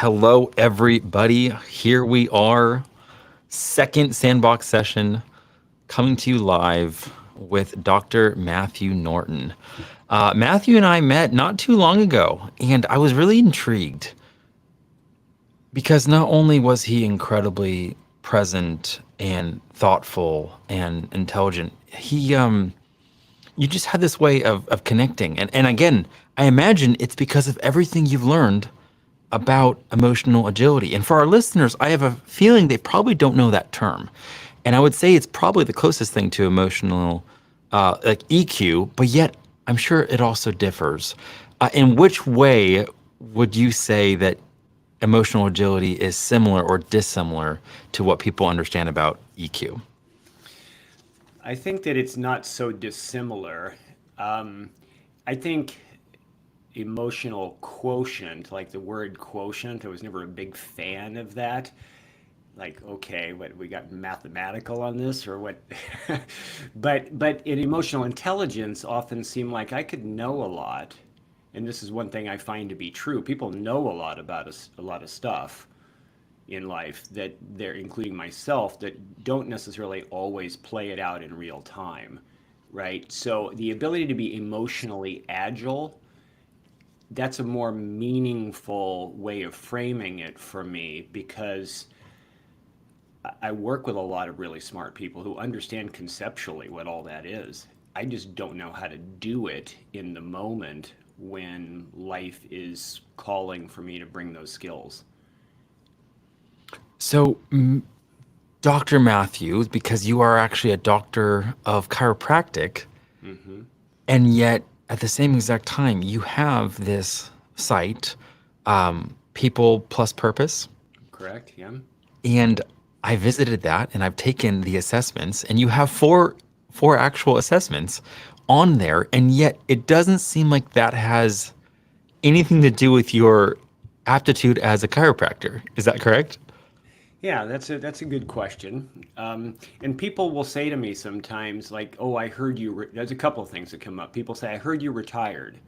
Hello, everybody. Here we are, second Sandbox session, coming to you live with Dr. Matthew Norton. Matthew and I met not too long ago, and I was really intrigued because not only was he incredibly present and thoughtful and intelligent, you just had this way of connecting. And again, I imagine it's because of everything you've learned about emotional agility. And for our listeners, I have a feeling they probably don't know that term. And I would say it's probably the closest thing to emotional, like EQ, but yet I'm sure it also differs. In which way would you say that emotional agility is similar or dissimilar to what people understand about EQ? I think that it's not so dissimilar. I think emotional quotient, like the word quotient, I was never a big fan of that. Like, okay, what we got mathematical on this or what? But in emotional intelligence often seem like I could know a lot. And this is one thing I find to be true. People know a lot about a lot of stuff in life that they're including myself that don't necessarily always play it out in real time, right? So the ability to be emotionally agile, that's a more meaningful way of framing it for me because I work with a lot of really smart people who understand conceptually what all that is. I just don't know how to do it in the moment when life is calling for me to bring those skills. So, Dr. Matthews, because you are actually a doctor of chiropractic, Hmm. and yet at the same exact time, you have this site, People Plus Purpose. Correct? Yeah. And I visited that and I've taken the assessments, and you have four actual assessments on there. And yet it doesn't seem like that has anything to do with your aptitude as a chiropractor. Is that correct? Yeah, that's a good question. And people will say to me sometimes, like, "Oh, I heard you." There's a couple of things that come up. People say, "I heard you retired,"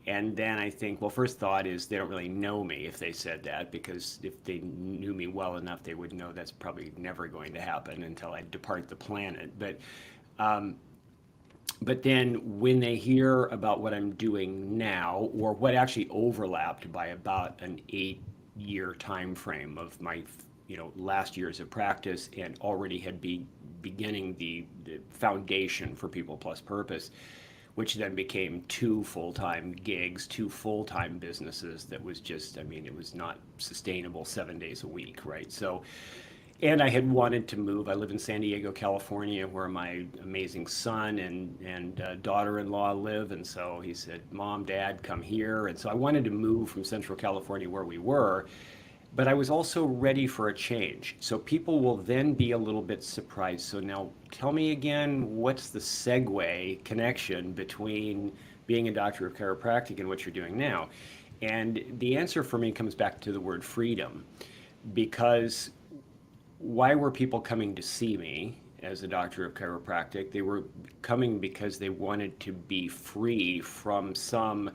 and then I think, well, first thought is they don't really know me if they said that because if they knew me well enough, they would know that's probably never going to happen until I depart the planet. But then when they hear about what I'm doing now, or what actually overlapped by about an 8 year time frame of my last years of practice and already had be beginning the foundation for People Plus Purpose, which then became two full-time gigs, two full-time businesses that was just, I mean, it was not sustainable 7 days a week, right? So and I had wanted to move. I live in San Diego, California, where my amazing son and daughter-in-law live. And so he said, "Mom, Dad, come here." And so I wanted to move from Central California, where we were, but I was also ready for a change. So people will then be a little bit surprised. So now, tell me again, what's the segue connection between being a doctor of chiropractic and what you're doing now? And the answer for me comes back to the word freedom, because why were people coming to see me as a doctor of chiropractic? They were coming because they wanted to be free from some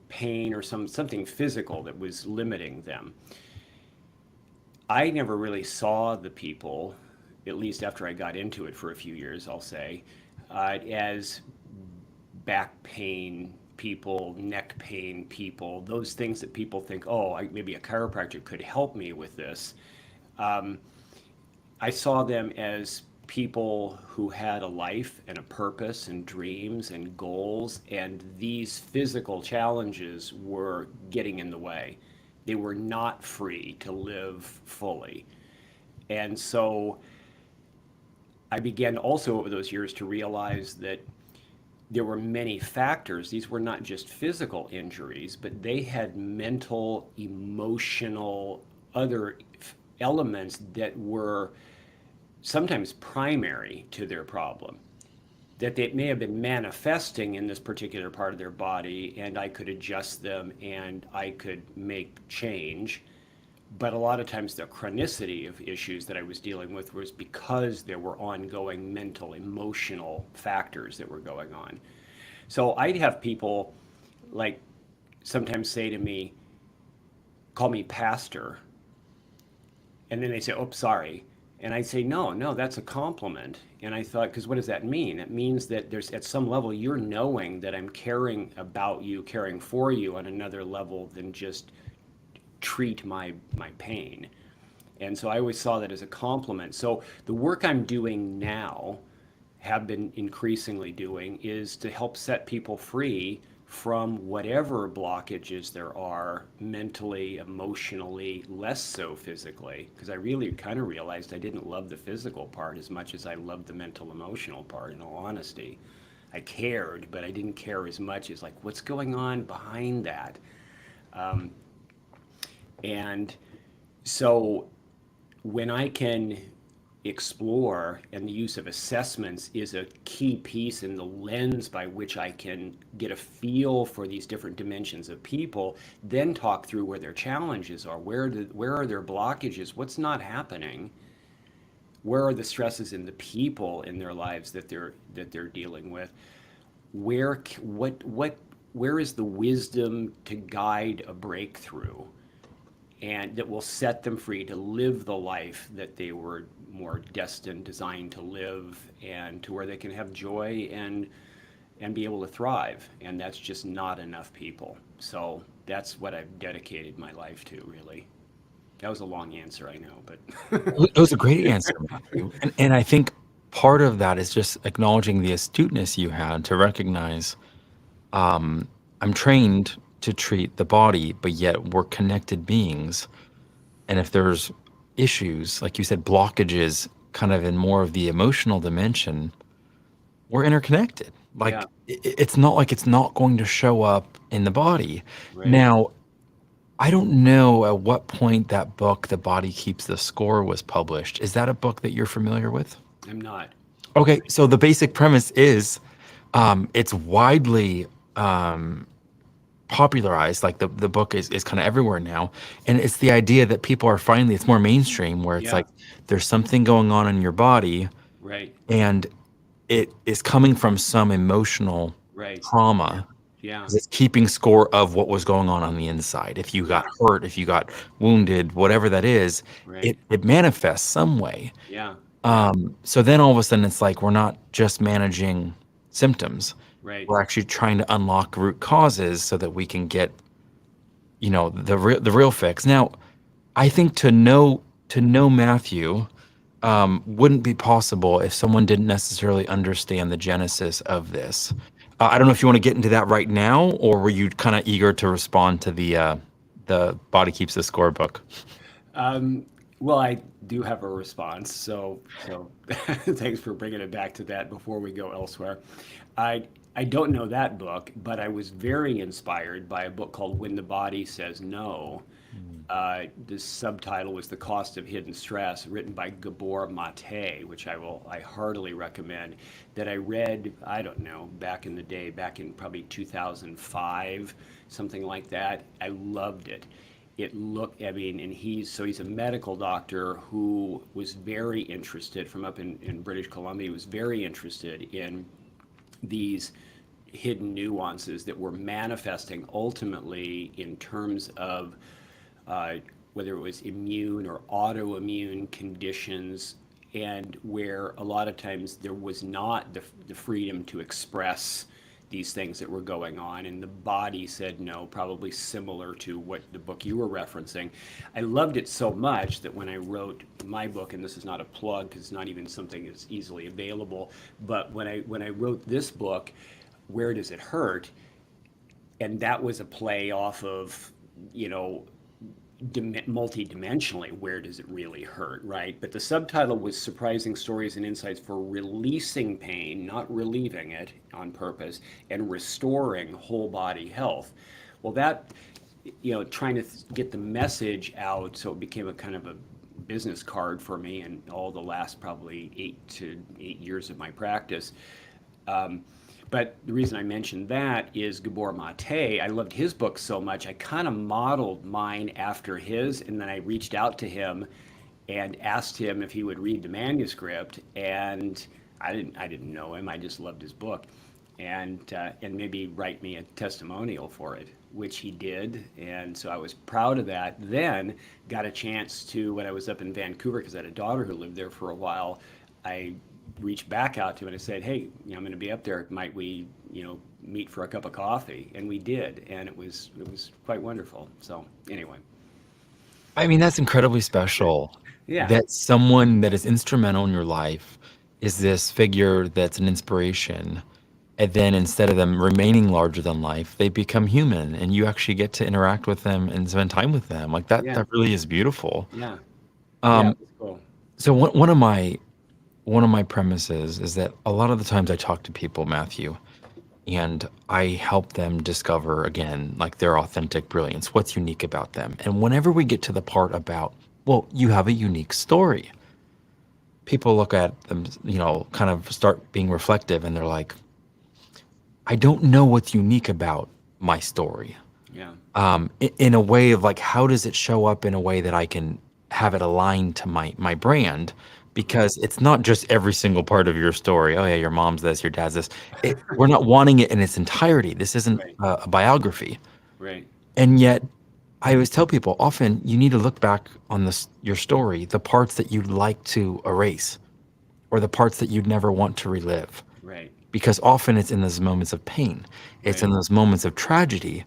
pain or something physical that was limiting them. I never really saw the people, at least after I got into it for a few years, I'll say, as back pain people, neck pain people, those things that people think, oh, maybe a chiropractor could help me with this. Um, I saw them as people who had a life and a purpose and dreams and goals, and these physical challenges were getting in the way. They were not free to live fully. And so I began also over those years to realize that there were many factors. These were not just physical injuries, but they had mental, emotional, other elements that were sometimes primary to their problem, that they may have been manifesting in this particular part of their body, and I could adjust them and I could make change. But a lot of times the chronicity of issues that I was dealing with was because there were ongoing mental, emotional factors that were going on. So I'd have people like sometimes say to me, call me pastor. And then they say, oh, sorry. And I say, no, no, that's a compliment. And I thought, because what does that mean? It means that there's at some level you're knowing that I'm caring about you, caring for you on another level than just treat my pain. And so I always saw that as a compliment. So the work I'm doing now, have been increasingly doing, is to help set people free from whatever blockages there are mentally, emotionally, less so physically. Because I really kind of realized I didn't love the physical part as much as I loved the mental, emotional part, in all honesty. I cared, but I didn't care as much as like what's going on behind that. And so when I can explore, and the use of assessments is a key piece in the lens by which I can get a feel for these different dimensions of people, then talk through where their challenges are, where are their blockages, what's not happening, where are the stresses in the people in their lives that they're dealing with, where is the wisdom to guide a breakthrough and that will set them free to live the life that they were more destined, designed to live, and to where they can have joy and be able to thrive. And that's just not enough people. So that's what I've dedicated my life to, really. That was a long answer, I know, but It was a great answer, Matthew. And I think part of that is just acknowledging the astuteness you had to recognize I'm trained to treat the body, but yet we're connected beings. And if there's issues, like you said, blockages kind of in more of the emotional dimension, we're interconnected. yeah, It's not like it's not going to show up in the body. right. Now, I don't know at what point that book, The Body Keeps the Score, was published. Is that a book that you're familiar with? I'm not. Okay, so the basic premise is it's widely popularized. Like the book is kind of everywhere now. And it's the idea that people are finally, it's more mainstream, where it's Yeah, like there's something going on in your body right, and it is coming from some emotional right. Yeah, trauma. yeah, 'Cause it's keeping score of what was going on the inside. If you got yeah, hurt, if you got wounded, whatever that is, right. it manifests some way. Yeah, yeah, So then all of a sudden it's like we're not just managing symptoms. right. We're actually trying to unlock root causes so that we can get, the real fix. Now, I think to know Matthew wouldn't be possible if someone didn't necessarily understand the genesis of this. I don't know if you want to get into that right now, or were you kind of eager to respond to the Body Keeps the Score book? Well, I do have a response, so thanks for bringing it back to that before we go elsewhere. I I don't know that book, but I was very inspired by a book called When the Body Says No. The subtitle was The Cost of Hidden Stress, written by Gabor Mate, which I heartily recommend. That I read, I don't know, back in the day, back in probably 2005, something like that. I loved it. It looked, I mean, and he's a medical doctor who was very interested from up in British Columbia, was very interested in these hidden nuances that were manifesting ultimately in terms of uh, whether it was immune or autoimmune conditions, and where a lot of times there was not the freedom to express these things that were going on, and the body said no, probably similar to what the book you were referencing. I loved it so much that when I wrote my book, and this is not a plug because it's not even something that's easily available, but when I wrote this book, Where Does It Hurt? And that was a play off of, you know, multi-dimensionally, where does it really hurt, right? But the subtitle was Surprising Stories and Insights for Releasing Pain, not relieving it on purpose, and Restoring Whole Body Health. Well, that, trying to get the message out, so it became a kind of a business card for me in all the last probably 8 years of my practice. But the reason I mentioned that is Gabor Mate. I loved his book so much. I kind of modeled mine after his, and then I reached out to him and asked him if he would read the manuscript. And I didn't know him. I just loved his book, and maybe write me a testimonial for it. which he did. And so I was proud of that. Then got a chance to, when I was up in Vancouver, because I had a daughter who lived there for a while, I reached back out to him and I said, hey, I'm going to be up there. Might we, meet for a cup of coffee? And we did. And it was quite wonderful. So anyway, I mean, that's incredibly special yeah, that someone that is instrumental in your life is this figure that's an inspiration. And then instead of them remaining larger than life, they become human and you actually get to interact with them and spend time with them. Like that, yeah, that really is beautiful. yeah, yeah, Um, it was cool. so one of my premises is that a lot of the times I talk to people, Matthew, and I help them discover again, like their authentic brilliance, what's unique about them. And whenever we get to the part about, well, you have a unique story, people look at them, kind of start being reflective and they're like, I don't know what's unique about my story. Yeah, In a way of like, how does it show up in a way that I can have it aligned to my brand? right, Because it's not just every single part of your story. Oh yeah, your mom's this, your dad's this. We're not wanting it in its entirety. This isn't right, a biography. right. And yet, I always tell people often you need to look back on your story, the parts that you'd like to erase, or the parts that you'd never want to relive. Right, Because often it's in those moments of pain, it's right. in those moments of tragedy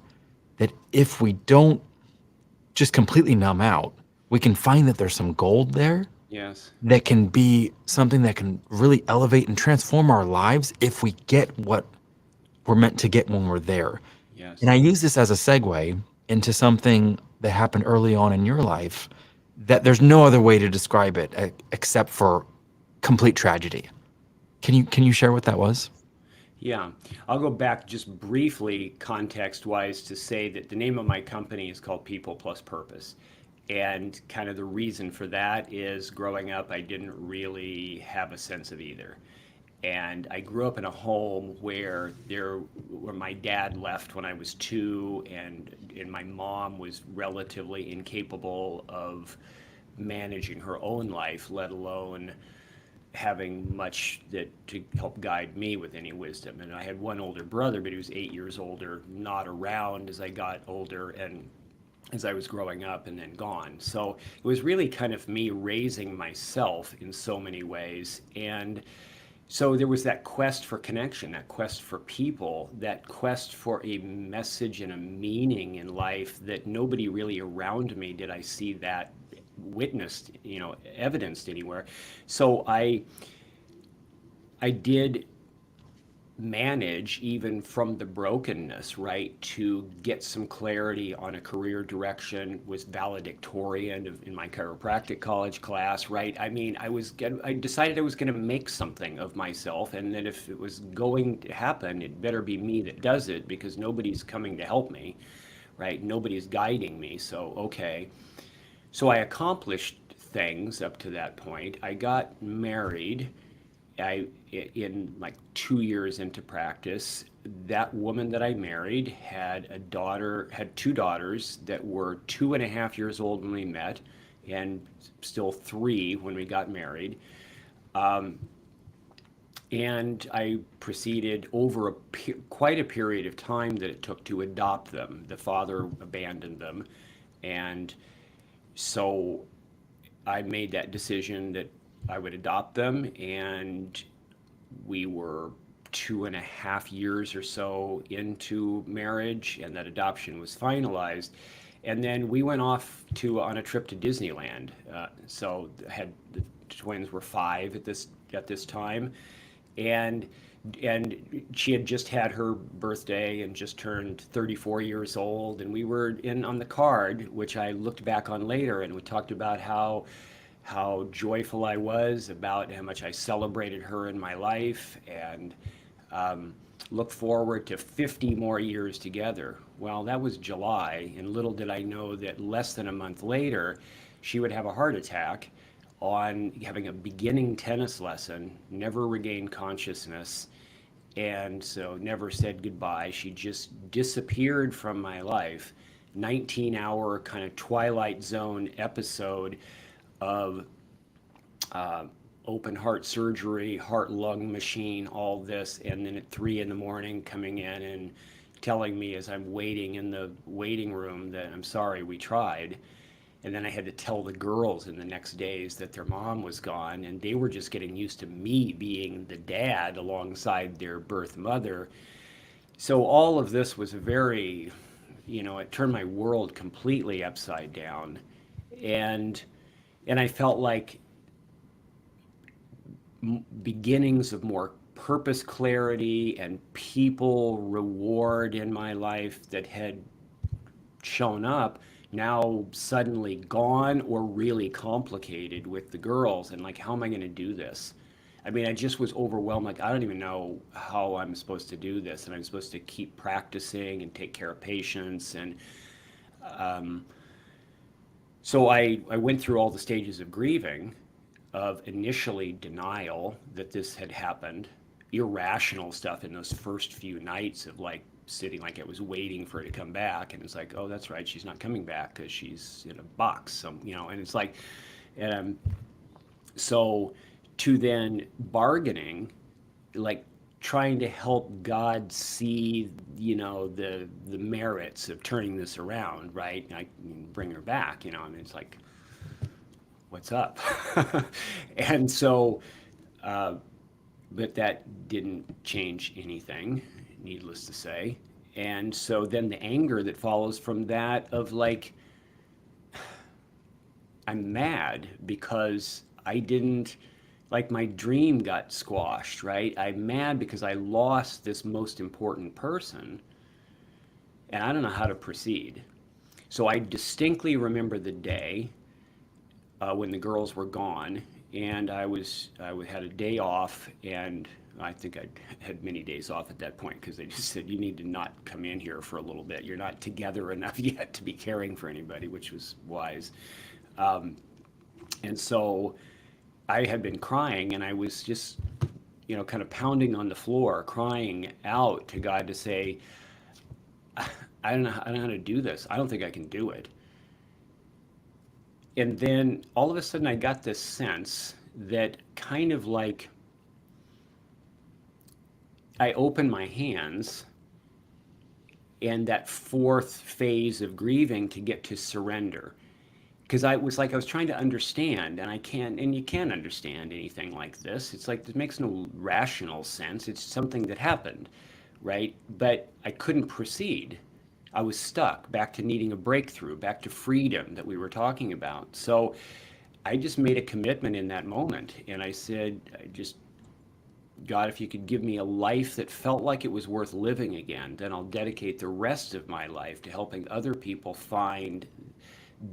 that if we don't just completely numb out, we can find that there's some gold there Yes, that can be something that can really elevate and transform our lives if we get what we're meant to get when we're there. And yes. I use this as a segue into something that happened early on in your life that there's no other way to describe it except for complete tragedy. Can you share what that was? Yeah, I'll go back just briefly, context wise, to say that the name of my company is called People Plus Purpose. And kind of the reason for that is growing up, I didn't really have a sense of either. And I grew up in a home where my dad left when I was 2, and my mom was relatively incapable of managing her own life, let alone having much that to help guide me with any wisdom. And I had one older brother, but he was 8 years older, not around as I got older and as I was growing up and then gone. So it was really kind of me raising myself in so many ways. And so there was that quest for connection, that quest for people, that quest for a message and a meaning in life that nobody really around me did I see that witnessed, evidenced anywhere. So I did manage even from the brokenness, right, to get some clarity on a career direction, was valedictorian in my chiropractic college class, right? I mean, I decided I was going to make something of myself, and that if it was going to happen, it better be me that does it, because nobody's coming to help me, right? Nobody's guiding me. So okay, so I accomplished things up to that point. I got married. In like 2 years into practice, that woman that I married had two daughters that were 2.5 years old when we met, and still 3 when we got married. And I proceeded over quite a period of time that it took to adopt them. The father abandoned them, and so I made that decision that I would adopt them, and we were 2.5 years or so into marriage, and that adoption was finalized. And then we went off on a trip to Disneyland. So had the twins were 5 at this time, and she had just had her birthday and just turned 34 years old, and we were in on the card, which I looked back on later, and we talked about how joyful I was, about how much I celebrated her in my life, and look forward to 50 more years together. Well, that was July, and little did I know that less than a month later, she would have a heart attack on having a beginning tennis lesson, never regained consciousness, and so never said goodbye. She just disappeared from my life. 19-hour kind of Twilight Zone episode of open heart surgery, heart lung machine, all this, and then at 3 in the morning coming in and telling me as I'm waiting in the waiting room that I'm sorry, we tried. And then I had to tell the girls in the next days that their mom was gone, and they were just getting used to me being the dad alongside their birth mother. So all of this was very, it turned my world completely upside down. And and I felt like beginnings of more purpose clarity and people reward in my life that had shown up now suddenly gone or really complicated with the girls. And like, how am I going to do this? I mean, I just was overwhelmed. Like, I don't even know how I'm supposed to do this. And I'm supposed to keep practicing and take care of patients. And so I went through all the stages of grieving, of initially denial that this had happened, irrational stuff in those first few nights of like sitting like I was waiting for her to come back, and it's like, oh, that's right, she's not coming back because she's in a box, and it's like, and so to then bargaining, like trying to help God see, the merits of turning this around, right? I bring her back, and it's like, what's up? And so, uh, but that didn't change anything, needless to say. And so then the anger that follows from that of like, I'm mad because I didn't, like my dream got squashed, right? I'm mad because I lost this most important person and I don't know how to proceed. So I distinctly remember the day when the girls were gone, and I had a day off, and I think I had many days off at that point because they just said you need to not come in here for a little bit. You're not together enough yet to be caring for anybody, which was wise. And so I had been crying, and I was just kind of pounding on the floor, crying out to God to say, I don't know how to do this. I don't think I can do it. And then all of a sudden I got this sense that kind of like I opened my hands, and that fourth phase of grieving to get to surrender. Because I was like, I was trying to understand, and I can't, and you can't understand anything like this. It's like, it makes no rational sense. It's something that happened, right? But I couldn't proceed. I was stuck back to needing a breakthrough, back to freedom that we were talking about. So I just made a commitment in that moment. And I said, God, if you could give me a life that felt like it was worth living again, then I'll dedicate the rest of my life to helping other people find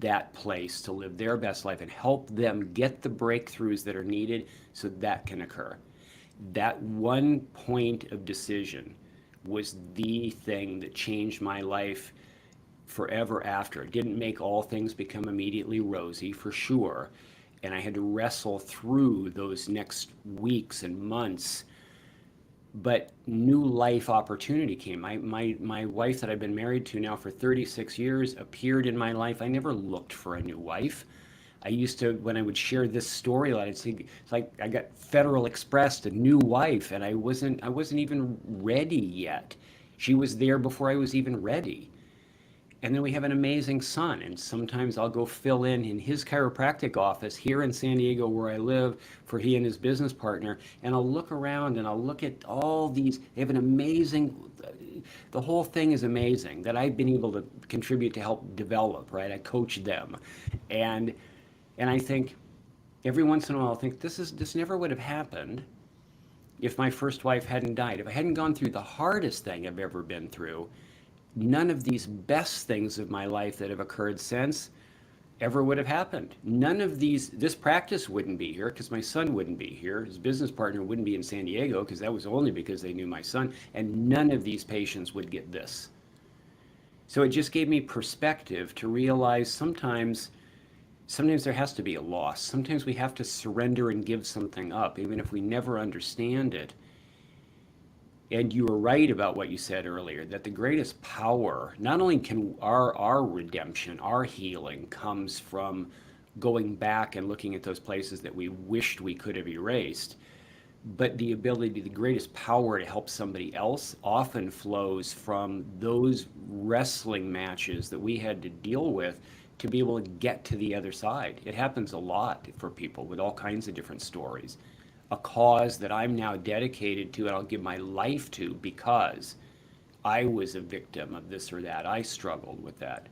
that place to live their best life and help them get the breakthroughs that are needed so that can occur. That one point of decision was the thing that changed my life forever after. It didn't make all things become immediately rosy, for sure. And I had to wrestle through those next weeks and months. But new life opportunity came. My wife that I've been married to now for 36 years appeared in my life. I never looked for a new wife. I used to, when I would share this storyline, I'd say, it's like I got Federal Expressed a new wife, and I wasn't even ready yet. She was there before I was even ready. And then we have an amazing son, and sometimes I'll go fill in his chiropractic office here in San Diego where I live for he and his business partner, and I'll look around and I'll look at all these. They have an amazing, the whole thing is amazing that I've been able to contribute to help develop, right? I coach them. And and I think every once in a while I think this never would have happened if my first wife hadn't died. If I hadn't gone through the hardest thing I've ever been through, none of these best things of my life that have occurred since ever would have happened. None of this practice wouldn't be here because my son wouldn't be here. His business partner wouldn't be in San Diego because that was only because they knew my son. And none of these patients would get this. So it just gave me perspective to realize sometimes there has to be a loss. Sometimes we have to surrender and give something up, even if we never understand it. And you were right about what you said earlier, that the greatest power, not only can our redemption, our healing comes from going back and looking at those places that we wished we could have erased, but the ability, the greatest power to help somebody else often flows from those wrestling matches that we had to deal with to be able to get to the other side. It happens a lot for people with all kinds of different stories. A cause that I'm now dedicated to and I'll give my life to because I was a victim of this or that. I struggled with that.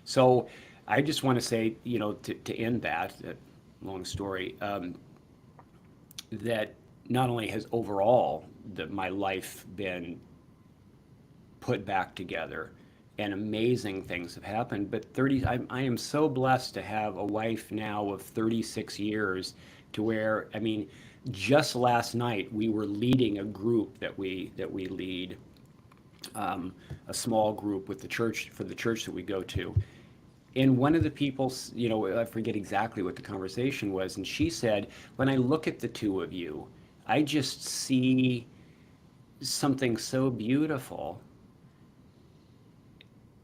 So I just want to say, to end that long story, that not only has overall my life been put back together and amazing things have happened, but I am so blessed to have a wife now of 36 years to where, I mean, just last night we were leading a group that we lead, a small group with the church for the church that we go to. And one of the people, I forget exactly what the conversation was, and she said, when I look at the two of you, I just see something so beautiful.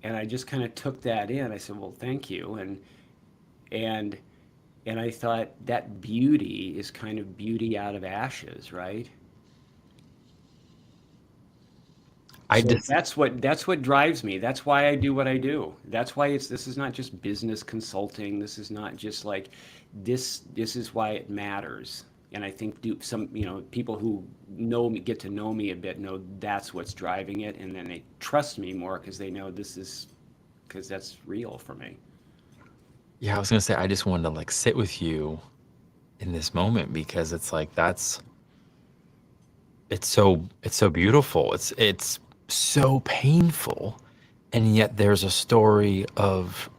And I just kind of took that in. I said, well, thank you. And and I thought that beauty is kind of beauty out of ashes, right? I So just that's what drives me. That's why I do what I do. That's why this is not just business consulting. This is not just like this is why it matters. And I think people who know me, get to know me a bit, know that's what's driving it, and then they trust me more because they know this is because that's real for me. yeah, I was gonna say I just wanted to like sit with you in this moment because it's like it's so beautiful. It's so painful, and yet there's a story of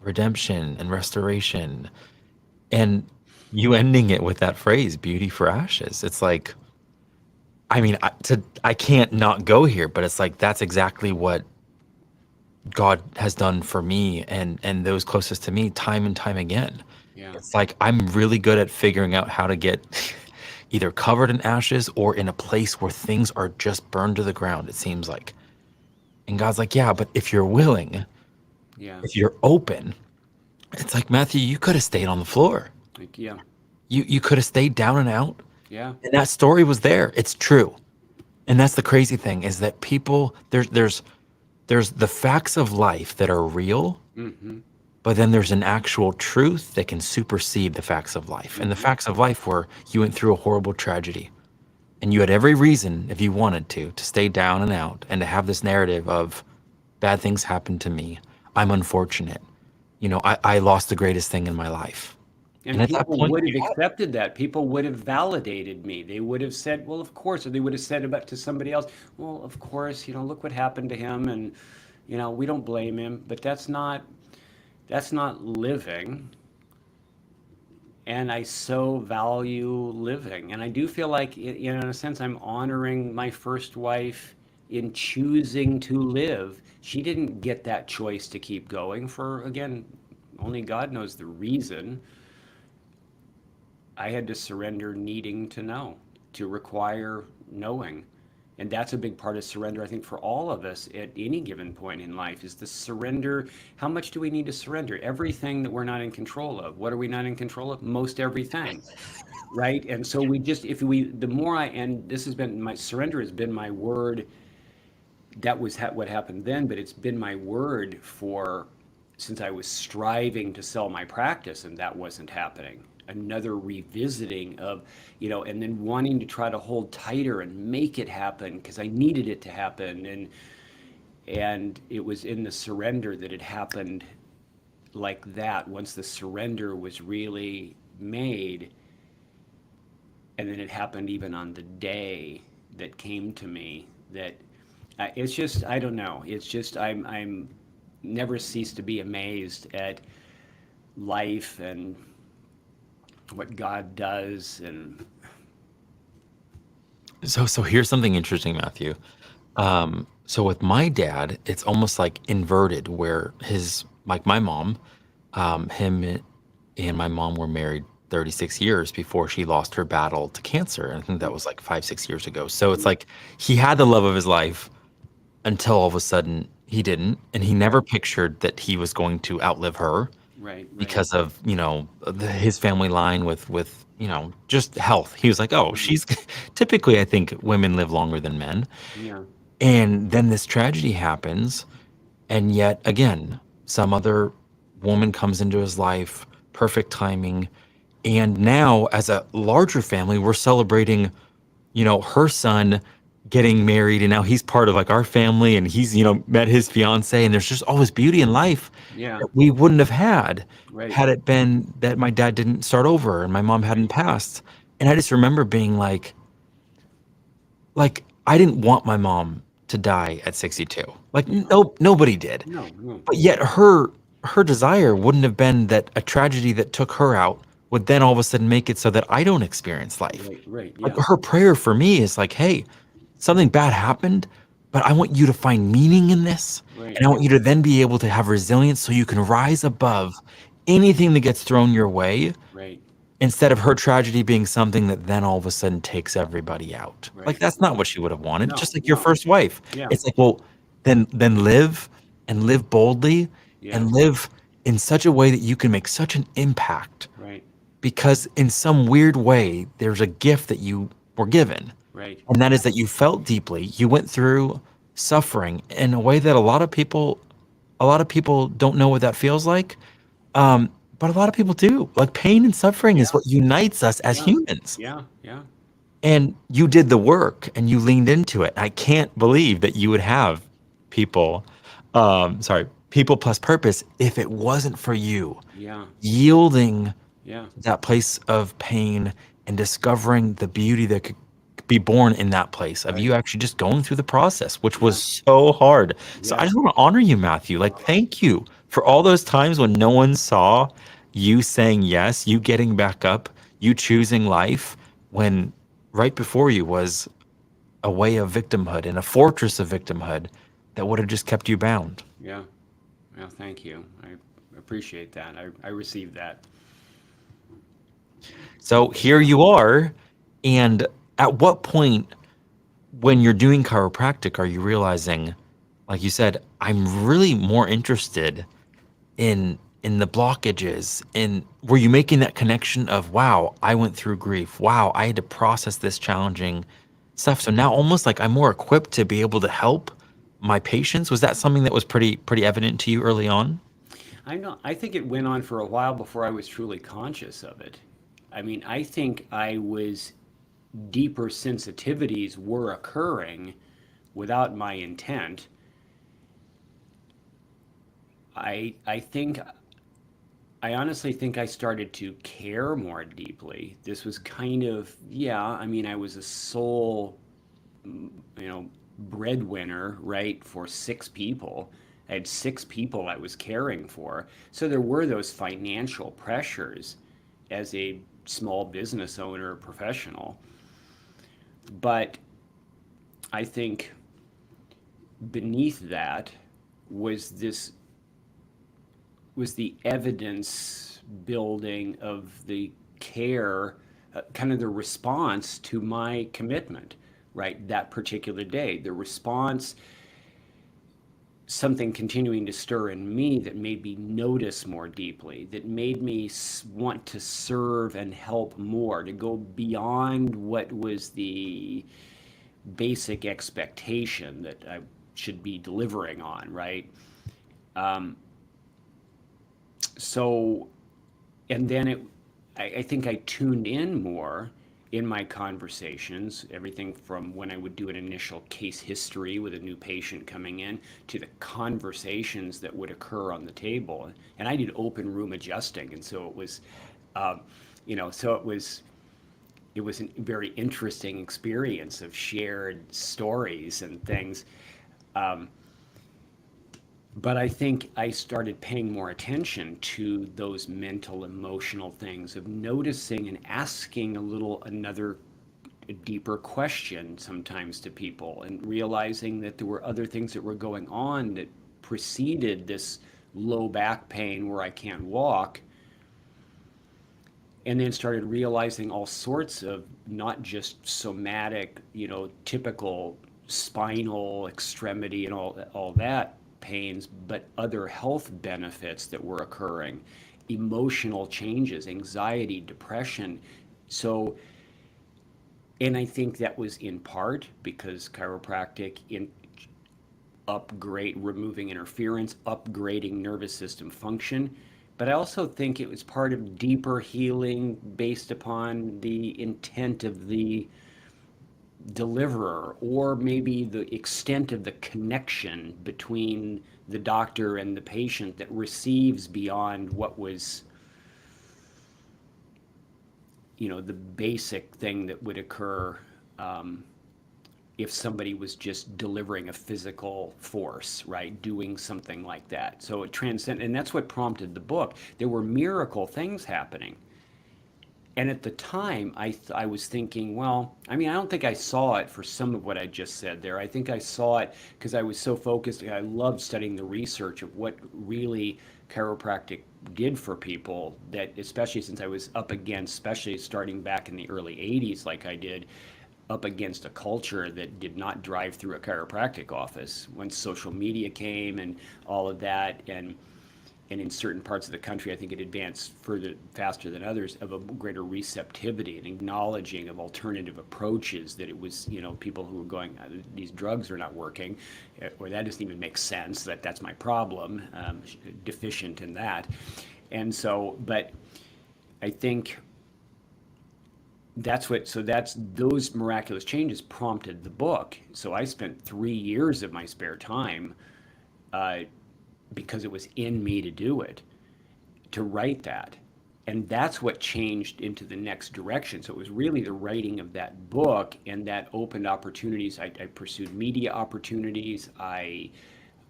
redemption and restoration, and you ending it with that phrase "beauty for ashes." It's like, I mean, I can't not go here, but it's like that's exactly what God has done for me and those closest to me time and time again. Yeah. It's like I'm really good at figuring out how to get either covered in ashes or in a place where things are just burned to the ground, it seems like. And God's like, yeah, but if you're willing, Yeah. if you're open, it's like, Matthew, you could have stayed on the floor. Like, yeah. You could have stayed down and out. Yeah. And that story was there. It's true. And that's the crazy thing is that people there's the facts of life that are real, Mm-hmm. but then there's an actual truth that can supersede the facts of life. And the Mm-hmm. facts of life were you went through a horrible tragedy and you had every reason, if you wanted to stay down and out and to have this narrative of bad things happened to me. I'm unfortunate. I lost the greatest thing in my life. And And at that people point, would have you had it. accepted that. People would have validated me. They would have said, well, of course, or they would have said about to somebody else, well, of course, look what happened to him and we don't blame him, but that's not living. And I so value living. And I do feel like, in a sense, I'm honoring my first wife in choosing to live. She didn't get that choice to keep going for, again, only God knows the reason. I had to surrender needing to know, to require knowing. And that's a big part of surrender, I think, for all of us at any given point in life is the surrender. How much do we need to surrender? Everything that we're not in control of. What are we not in control of? Most everything, right? And so the more and this has been my surrender has been my word. That was what happened then, but it's been my word for since I was striving to sell my practice and that wasn't happening. Another revisiting of, and then wanting to try to hold tighter and make it happen because I needed it to happen. And it was in the surrender that it happened like that. Once the surrender was really made, and then it happened even on the day that came to me that it's just I don't know. It's just I'm never cease to be amazed at life and what God does and So here's something interesting, Matthew. So with my dad, it's almost like inverted, where like my mom, him and my mom were married 36 years before she lost her battle to cancer. And I think that was like 5, 6 years ago. So it's like he had the love of his life until all of a sudden he didn't, and he yeah, never pictured that he was going to outlive her. Right. Right. because of his family line with just health. He was like, oh, Mhm. she's typically, I think women live longer than men. Yeah. And then this tragedy happens, and yet again, some other woman comes into his life, perfect timing. And now, as a larger family, we're celebrating, her son getting married, and now he's part of like our family, and he's, met his fiance, and there's just all this beauty in life Yeah. that we wouldn't have had Right. had it been that my dad didn't start over and my mom hadn't Right. passed. And I just remember being like I didn't want my mom to die at 62. Like Yeah. nobody did. No. No. But yet her desire wouldn't have been that a tragedy that took her out would then all of a sudden make it so that I don't experience life. Right. Right. Like Yeah. her prayer for me is like, "Hey, something bad happened, but I want you to find meaning in this, Right. and I want you to then be able to have resilience so you can rise above anything that gets thrown your way." Right. Instead of her tragedy being something that then all of a sudden takes everybody out. Like, Right. that's not what she would have wanted, No. just like your No. first wife. Yeah. It's like, well, then live and live boldly Yeah. and live in such a way that you can make such an impact Right. because in some weird way, there's a gift that you were given, Right. and that is that you felt deeply. You went through suffering in a way that a lot of people don't know what that feels like. But a lot of people do. Like pain and suffering Yeah. is what unites us as Yeah. humans. Yeah. Yeah. And you did the work and you leaned into it. I can't believe that you would have people, people plus purpose if it wasn't for you Yeah. yielding Yeah. that place of pain and discovering the beauty that could be born in that place of Right. you actually just going through the process, which Yeah. was so hard. So I Yeah. just want to honor you, Matthew. Like, thank you for all those times when no one saw you saying yes, you getting back up, you choosing life when right before you was a way of victimhood and a fortress of victimhood that would have just kept you bound. Yeah. Well, thank you. I appreciate that. I received that. So here you are. And at what point when you're doing chiropractic are you realizing, like you said, I'm really more interested in the blockages? And were you making that connection of, wow, I went through grief, wow, I had to process this challenging stuff, so now almost like I'm more equipped to be able to help my patients? Was that something that was pretty evident to you early on? I know. I think it went on for a while before I was truly conscious of it. I mean, I think I was deeper sensitivities were occurring without my intent. I think I honestly think I started to care more deeply. This was kind of, yeah, I mean, I was a sole, you know, breadwinner, right, for six people. I had six people I was caring for. So there were those financial pressures as a small business owner, professional. But I think beneath that was this was the evidence building of the care, kind of the response to my commitment, right? That particular day, the response, something continuing to stir in me that made me notice more deeply, that made me want to serve and help more, to go beyond what was the basic expectation that I should be delivering on, right? Um, so and then I think I tuned in more in my conversations, everything from when I would do an initial case history with a new patient coming in to the conversations that would occur on the table. And I did open room adjusting, and so it was, um, so it was a very interesting experience of shared stories and things. Um, but I think I started paying more attention to those mental, emotional things of noticing and asking another a deeper question sometimes to people and realizing that there were other things that were going on that preceded this low back pain where I can't walk, and then started realizing all sorts of not just somatic, typical spinal extremity and all that, pains, but other health benefits that were occurring, emotional changes, anxiety, depression. So, and I think that was in part because chiropractic in upgrade, removing interference, upgrading nervous system function. But I also think it was part of deeper healing based upon the intent of the deliverer, or maybe the extent of the connection between the doctor and the patient that receives beyond what was, the basic thing that would occur um, if somebody was just delivering a physical force, right? Doing something like that. So it transcended, and that's what prompted the book. There were miracle things happening. And at the time, I was thinking, well, I mean, I don't think I saw it for some of what I just said there. I think I saw it because I was so focused. I loved studying the research of what really chiropractic did for people, that especially since I was up against, especially starting back in the early 80s, like I did, up against a culture that did not drive through a chiropractic office. Once social media came and all of that, and in certain parts of the country, I think it advanced further, faster than others, of a greater receptivity and acknowledging of alternative approaches. That it was, people who were going, these drugs are not working, or that doesn't even make sense. That's my problem, deficient in that, and so, but I think that's those miraculous changes prompted the book. So I spent 3 years of my spare time, uh, because it was in me to do it, to write that. And that's what changed into the next direction. So it was really the writing of that book, and that opened opportunities. I pursued media opportunities.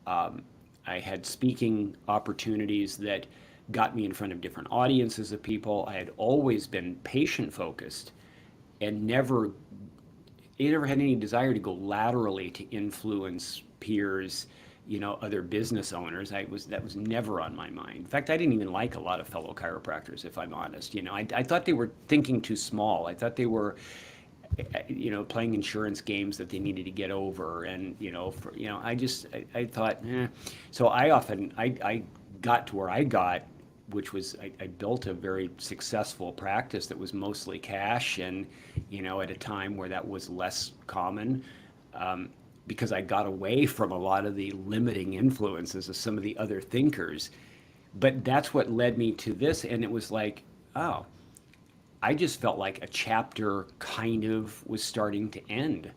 Um, I had speaking opportunities that got me in front of different audiences of people. I had always been patient focused, and never had any desire to go laterally to influence peers, other business owners. That was never on my mind. In fact, I didn't even like a lot of fellow chiropractors, if I'm honest. I thought they were thinking too small. I thought they were, playing insurance games that they needed to get over, and I thought, eh. So I got to where I got, which was, I built a very successful practice that was mostly cash, and at a time where that was less common, because I got away from a lot of the limiting influences of some of the other thinkers. But that's what led me to this, and it was like, oh, I just felt like a chapter kind of was starting to end.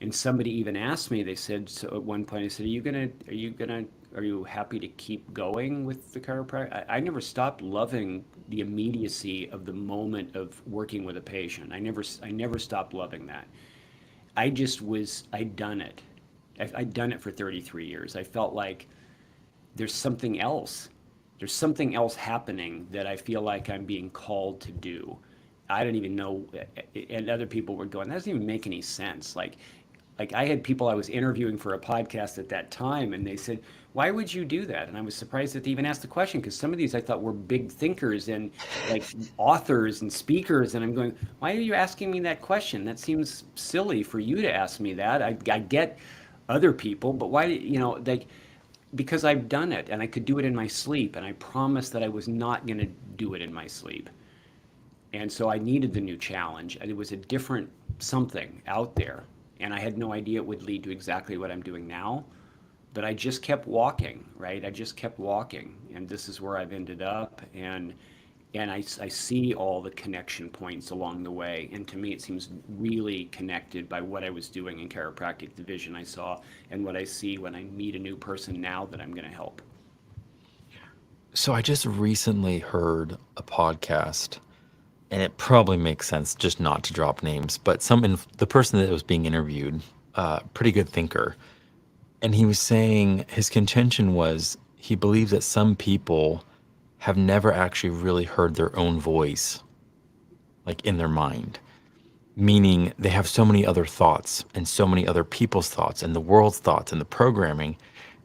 And somebody even asked me, they said, so at one point, I said, are you happy to keep going with the chiropractic? I never stopped loving the immediacy of the moment of working with a patient. I never stopped loving that. I'd done it. I'd done it for 33 years. I felt like there's something else. There's something else happening that I feel like I'm being called to do. I don't even know, and other people were going, that doesn't even make any sense. Like I had people I was interviewing for a podcast at that time, and they said, why would you do that? And I was surprised that they even asked the question, because some of these I thought were big thinkers and like authors and speakers. And I'm going, why are you asking me that question? That seems silly for you to ask me that. I get other people, but why, like, because I've done it and I could do it in my sleep. And I promised that I was not going to do it in my sleep. And so I needed the new challenge. And it was a different something out there. And I had no idea it would lead to exactly what I'm doing now. But I just kept walking, right? I just kept walking. And this is where I've ended up. And I see all the connection points along the way. And to me, it seems really connected by what I was doing in chiropractic, the vision I saw, and what I see when I meet a new person now that I'm going to help. So I just recently heard a podcast, and it probably makes sense just not to drop names, but the person that was being interviewed, pretty good thinker, and he was saying his contention was he believes that some people have never actually really heard their own voice, like in their mind, meaning they have so many other thoughts and so many other people's thoughts and the world's thoughts and the programming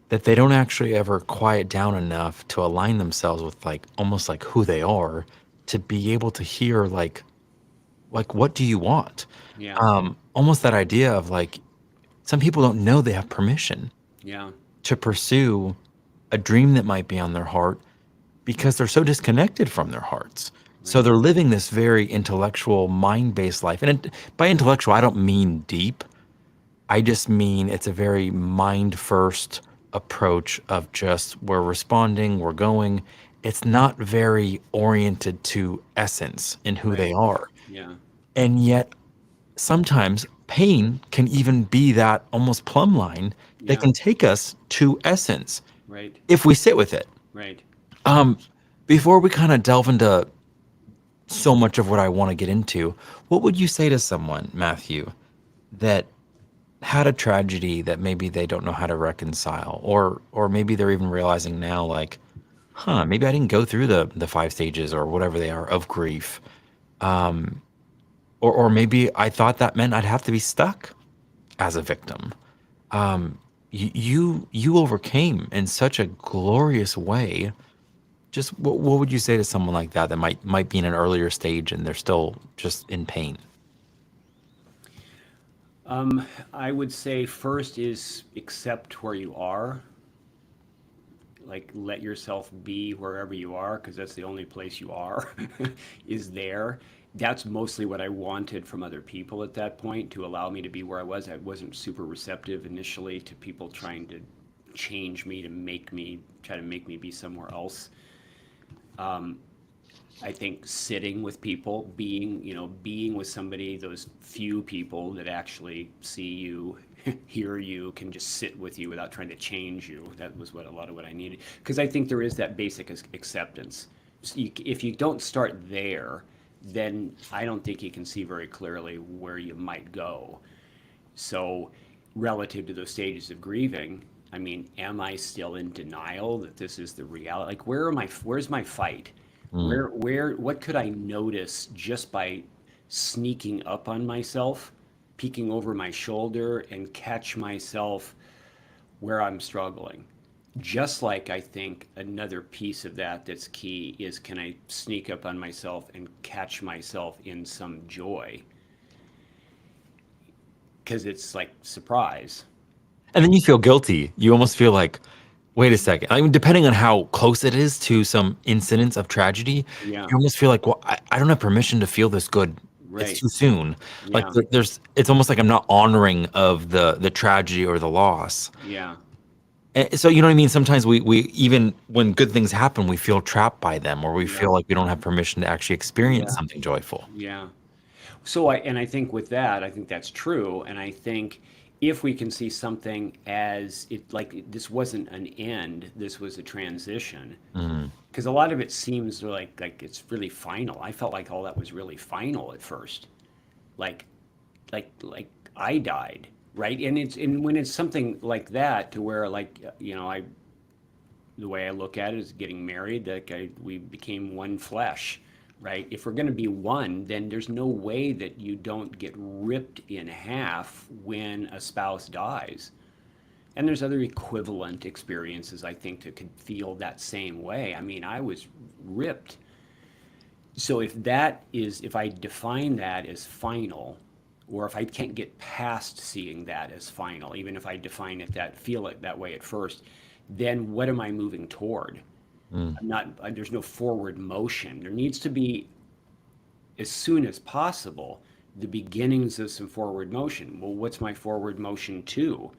that they don't actually ever quiet down enough to align themselves with like almost like who they are, to be able to hear like what do you want? Yeah, Almost that idea of like some people don't know they have permission. yeah, to pursue a dream that might be on their heart because they're so disconnected from their hearts. So Right. they're living this very intellectual, mind based life. And by intellectual, I don't mean deep. I just mean it's a very mind first approach of just we're responding, we're going. It's not very oriented to essence in who they Right. are. Yeah. And yet, sometimes pain can even be that almost plumb line that Yeah. can take us to essence Right. if we sit with it. Right. Um, Before we kind of delve into so much of what I want to get into, what would you say to someone, Matthew, that had a tragedy that maybe they don't know how to reconcile, or maybe they're even realizing now, like, huh, maybe I didn't go through the five stages or whatever they are of grief, or maybe I thought that meant I'd have to be stuck as a victim. You overcame in such a glorious way. Just what would you say to someone like that that might be in an earlier stage and they're still just in pain? I would say first is accept where you are. Like let yourself be wherever you are, because that's the only place you are, is there. That's mostly what I wanted from other people at that point, to allow me to be where I was. I wasn't super receptive initially to people trying to change me, to make me try to make me be somewhere else. I think sitting with people, being with somebody, those few people that actually see you, hear you, can just sit with you without trying to change you. That was what a lot of what I needed. Because I think there is that basic acceptance. So if you don't start there, then I don't think you can see very clearly where you might go. So, relative to those stages of grieving, I mean, am I still in denial that this is the reality? Like, where's my fight? Mm. What could I notice just by sneaking up on myself, peeking over my shoulder, and catch myself where I'm struggling? Just like I think another piece of that that's key is, can I sneak up on myself and catch myself in some joy? Because it's like surprise. And then you feel guilty. You almost feel like, wait a second. I mean, depending on how close it is to some incidents of tragedy, Yeah, you almost feel like, well, I don't have permission to feel this good. It's right. too soon. Like Yeah, it's almost like I'm not honoring of the tragedy or the loss. yeah, So you know what I mean? Sometimes we even when good things happen, we feel trapped by them, or we yeah, feel like we don't have permission to actually experience yeah, something joyful. yeah. I think with that, I think that's true. And I think if we can see something as it, like this wasn't an end, this was a transition. Mm, Because a lot of it seems like it's really final. I felt like all that was really final at first. Like like I died, right? And when it's something like that, to where, like, I, the way I look at it is getting married, we became one flesh, right? If we're going to be one, then there's no way that you don't get ripped in half when a spouse dies. And there's other equivalent experiences, I think, that could feel that same way. I mean, I was ripped. So if I define that as final, or if I can't get past seeing that as final, even if I define feel it that way at first, then what am I moving toward? mm. I'm not, there's no forward motion. There needs to be, as soon as possible, the beginnings of some forward motion. Well, what's my forward motion to?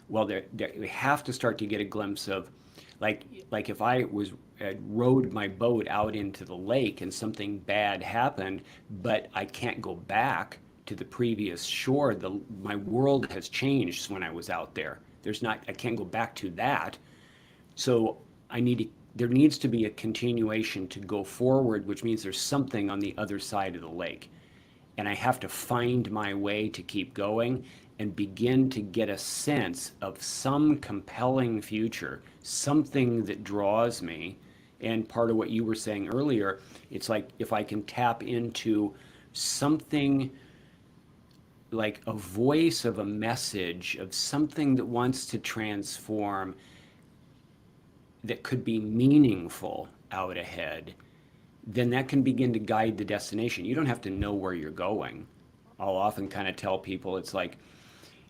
Well, we have to start to get a glimpse of, like if I rowed my boat out into the lake and something bad happened, but I can't go back to the previous shore. My world has changed when I was out there. I can't go back to that. So there needs to be a continuation to go forward, which means there's something on the other side of the lake. And I have to find my way to keep going and begin to get a sense of some compelling future, something that draws me. And part of what you were saying earlier, it's like if I can tap into something, like a voice of a message of something that wants to transform, that could be meaningful out ahead, then that can begin to guide the destination. You don't have to know where you're going. I'll often kind of tell people, it's like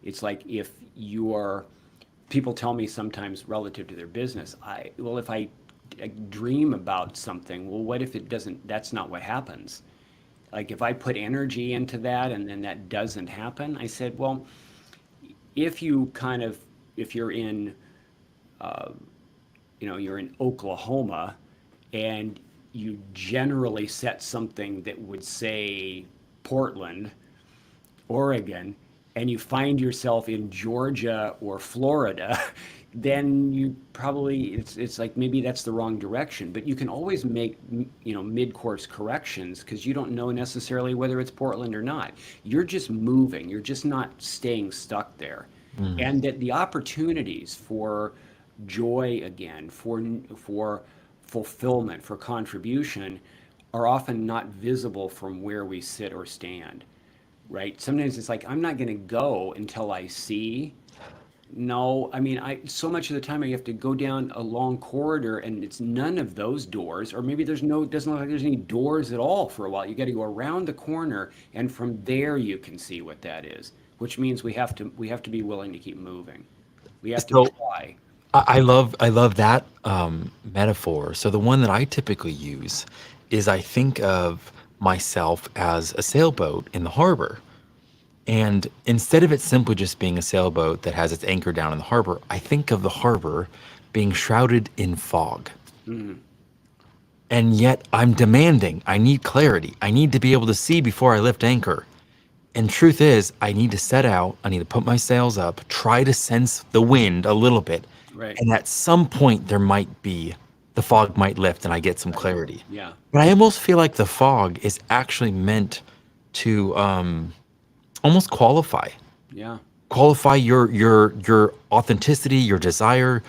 if you're people tell me sometimes relative to their business, well, if I dream about something, well, what if it doesn't, that's not what happens. Like if I put energy into that and then that doesn't happen, I said, well, if you kind of, if you're in, you're in Oklahoma and you generally set something that would say Portland, Oregon, and you find yourself in Georgia or Florida, then you probably, it's like maybe that's the wrong direction. But you can always make mid-course corrections because you don't know necessarily whether it's Portland or not. You're just moving. You're just not staying stuck there. Mm. And that the opportunities for joy again, for fulfillment, for contribution, are often not visible from where we sit or stand, right? Sometimes it's like, I'm not going to go until I see. No, I mean, so much of the time I have to go down a long corridor and it's none of those doors, or maybe doesn't look like there's any doors at all for a while. You got to go around the corner and from there you can see what that is, which means we have to be willing to keep moving. We have to So try. I love that metaphor. So the one that I typically use is I think of myself as a sailboat in the harbor. And instead of it simply just being a sailboat that has its anchor down in the harbor, I think of the harbor being shrouded in fog. Mm, And yet I'm demanding, I need clarity. I need to be able to see before I lift anchor. And truth is, I need to set out, I need to put my sails up, try to sense the wind a little bit. right, And at some point, the fog might lift and I get some right. clarity. Yeah, But I almost feel like the fog is actually meant to almost yeah, qualify your authenticity, your desire.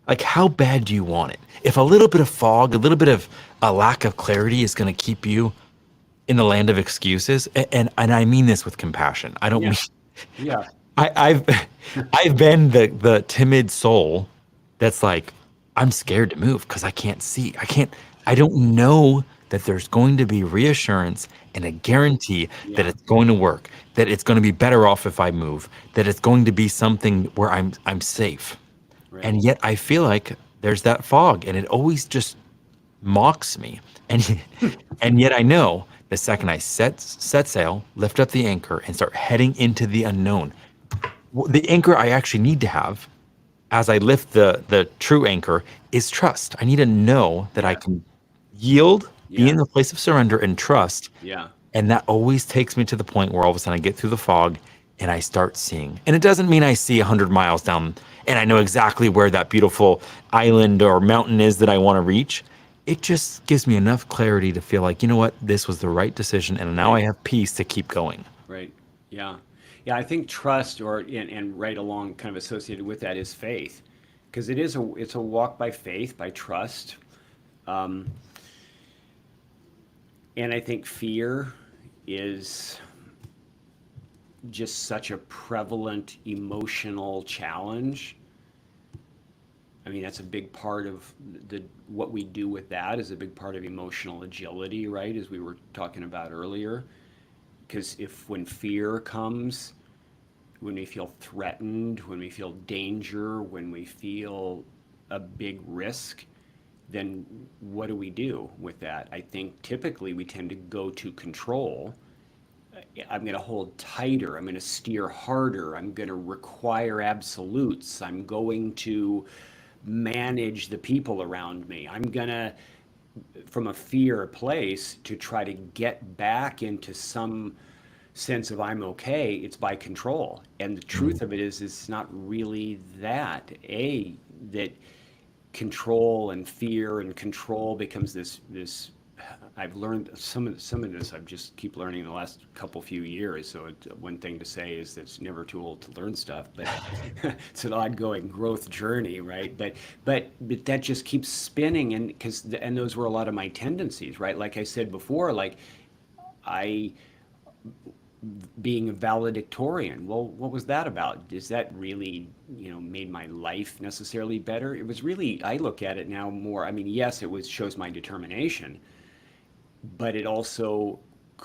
Like how bad do you want it? If a little bit of fog, a little bit of a lack of clarity is going to keep you in the land of excuses, and I mean this with compassion. I don't yeah, mean yeah, I've I've been the timid soul that's like I'm scared to move because I can't see. I don't know that there's going to be reassurance and a guarantee that yeah, it's going to work, that it's going to be better off if I move, that it's going to be something where I'm safe. right. And yet I feel like there's that fog and it always just mocks me. And and yet I know the second I set sail, lift up the anchor, and start heading into the unknown, the anchor I actually need to have as I lift the true anchor is trust. I need to know that I Yes, can yield, be yeah, in the place of surrender and trust. yeah, And that always takes me to the point where all of a sudden I get through the fog and I start seeing. And it doesn't mean I see 100 miles down and I know exactly where that beautiful island or mountain is that I want to reach. It just gives me enough clarity to feel like, you know what, this was the right decision. And now I right. have peace to keep going. Right. Yeah. Yeah. I think trust and right along kind of associated with that is faith because it's a walk by faith, by trust. Um, and I think fear is just such a prevalent emotional challenge. I mean, that's a big part of the what we do with that is a big part of emotional agility, right? As we were talking about earlier. Because if when fear comes, when we feel threatened, when we feel danger, when we feel a big risk, then what do we do with that? I think typically we tend to go to control. I'm going to hold tighter. I'm going to steer harder. I'm going to require absolutes. I'm going to manage the people around me. I'm going to, from a fear place, to try to get back into some sense of I'm okay, it's by control. And the Mm. truth of it is, it's not really that. That control and fear and control becomes this. I've learned some of this. I've just keep learning in the last couple few years. So one thing to say is that it's never too old to learn stuff, but it's an ongoing growth journey, right? But that just keeps spinning, and those were a lot of my tendencies, right? Like I said before, like I being a valedictorian. Well, what was that about? Is that really, made my life necessarily better? It was really, I look at it now more, I mean, yes, it was shows my determination, but it also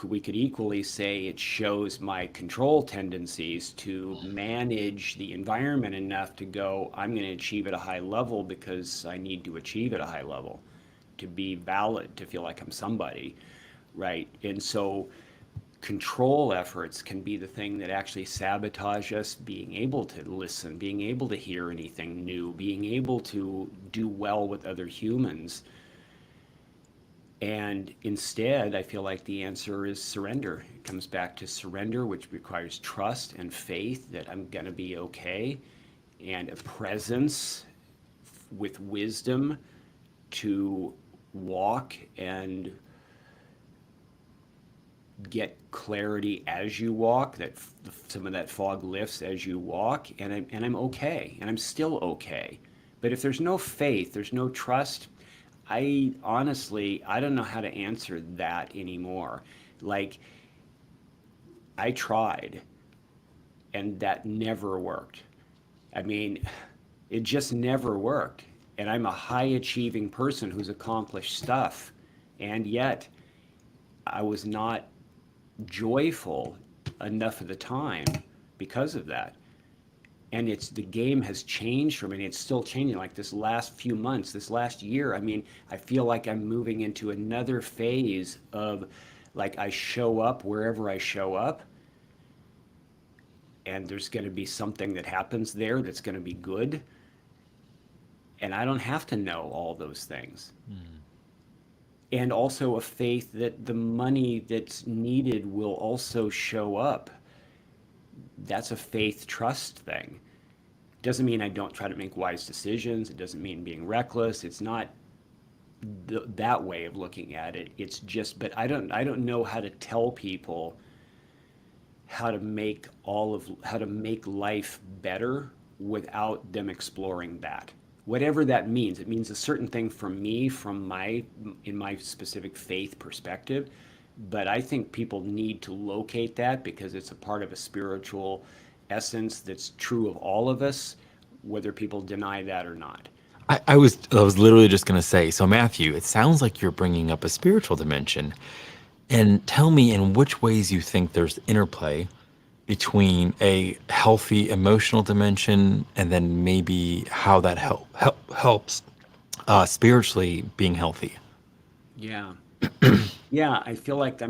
we could equally say it shows my control tendencies to manage the environment enough to go, I'm going to achieve at a high level because I need to achieve at a high level to be valid, to feel like I'm somebody, right? And so control efforts can be the thing that actually sabotage us being able to listen, being able to hear anything new, being able to do well with other humans. And instead, I feel like the answer is surrender. It comes back to surrender, which requires trust and faith that I'm going to be okay, and a presence with wisdom to walk and get clarity as you walk, that some of that fog lifts as you walk, and I'm okay, and I'm still okay. But if there's no faith, there's no trust, I honestly, I don't know how to answer that anymore. Like, I tried, and that never worked. I mean, it just never worked. And I'm a high achieving person who's accomplished stuff. And yet, I was not joyful enough of the time because of that. And it's the game has changed for me, and it's still changing. Like this last few months, this last year, I mean, I feel like I'm moving into another phase of, like, I show up wherever I show up, and there's going to be something that happens there that's going to be good, and I don't have to know all those things. And also a faith that the money that's needed will also show up. That's a faith trust thing. Doesn't mean I don't try to make wise decisions. It doesn't mean being reckless. It's not that way of looking at it. It's just, but I don't know how to tell people how to make life better without them exploring that. Whatever that means, it means a certain thing for me from my in my specific faith perspective. But I think people need to locate that because it's a part of a spiritual essence that's true of all of us, whether people deny that or not. I was literally just gonna say, so Matthew, it sounds like you're bringing up a spiritual dimension, and tell me in which ways you think there's interplay between a healthy emotional dimension and then maybe how that helps spiritually being healthy. Yeah. Yeah, I feel like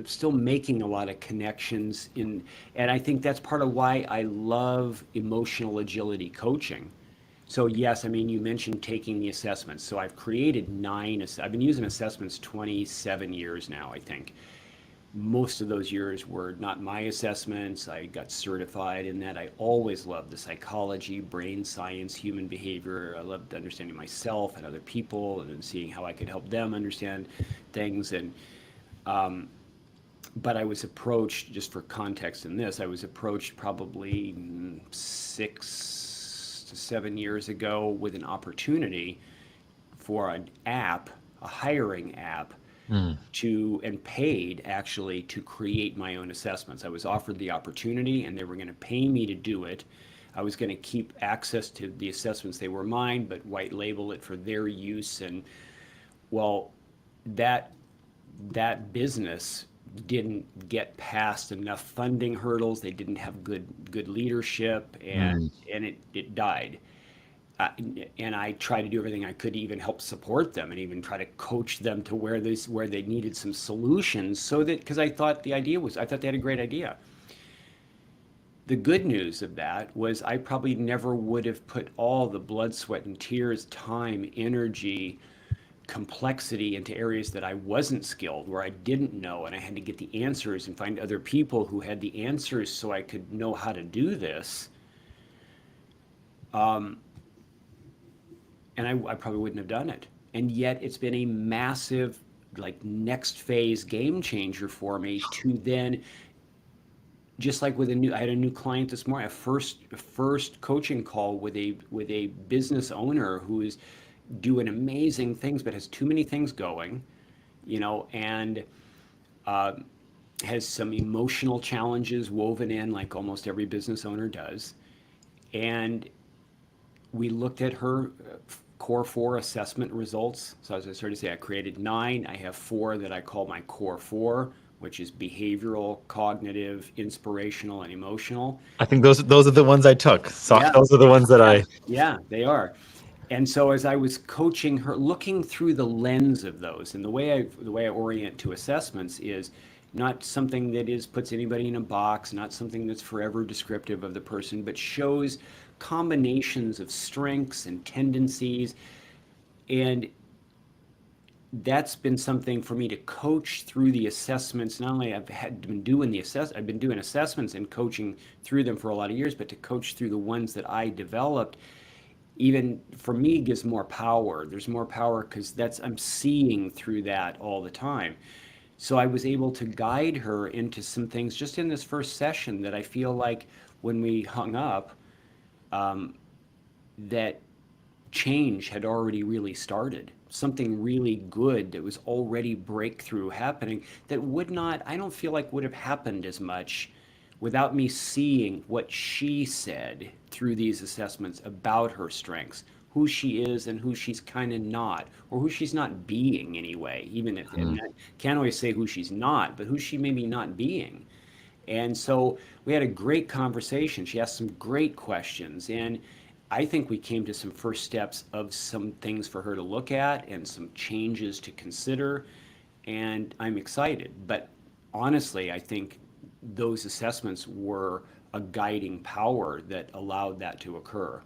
still making a lot of connections and I think that's part of why I love emotional agility coaching. So yes, I mean, you mentioned taking the assessments. So I've created I've been using assessments 27 years now, I think. Most of those years were not my assessments. I got certified in that. I always loved the psychology, brain science, human behavior. I loved understanding myself and other people and then seeing how I could help them understand things. And but I was approached, just for context in this, I was approached probably 6 to 7 years ago with an opportunity for an app, a hiring app, to and paid actually to create my own assessments. I was offered the opportunity and they were going to pay me to do it. I was going to keep access to the assessments. They were mine, but white label it for their use. And well, that that business didn't get past enough funding hurdles. They didn't have good leadership, Mm. and it died. Uh, and I tried to do everything I could to even help support them and even try to coach them to where they needed some solutions so that because I thought they had a great idea. The good news of that was I probably never would have put all the blood, sweat, and tears, time, energy, complexity into areas that I wasn't skilled, where I didn't know, and I had to get the answers and find other people who had the answers so I could know how to do this. And I probably wouldn't have done it. And yet it's been a massive, like, next phase game changer for me to then, just like with I had a new client this morning, a first coaching call with a business owner who is doing amazing things, but has too many things going, and uh, has some emotional challenges woven in, like almost every business owner does. And we looked at her core four assessment results. So as I started to say, I created nine. I have four that I call my core four. which is behavioral, cognitive, inspirational, and emotional. I think those are the ones I took. So Yeah, those are the ones that yeah, I. yeah, they are. And so as I was coaching her, looking through the lens of those, and the way I orient to assessments is not something that is puts anybody in a box, not something that's forever descriptive of the person, but shows combinations of strengths and tendencies. And that's been something for me to coach through the assessments. Not only I've been doing assessments and coaching through them for a lot of years, but to coach through the ones that I developed, even for me, gives more power. There's more power because that's I'm seeing through that all the time. So I was able to guide her into some things just in this first session that I feel like when we hung up, that change had already really started. Something really good that was already breakthrough happening that would not, I don't feel like would have happened as much without me seeing what she said through these assessments about her strengths, who she is and who she's kind of not, or who she's not being anyway, even if, Mm. and I can't always say who she's not, but who she may be not being. And so we had a great conversation. She asked some great questions. And I think we came to some first steps of some things for her to look at and some changes to consider. And I'm excited. But honestly, I think those assessments were a guiding power that allowed that to occur.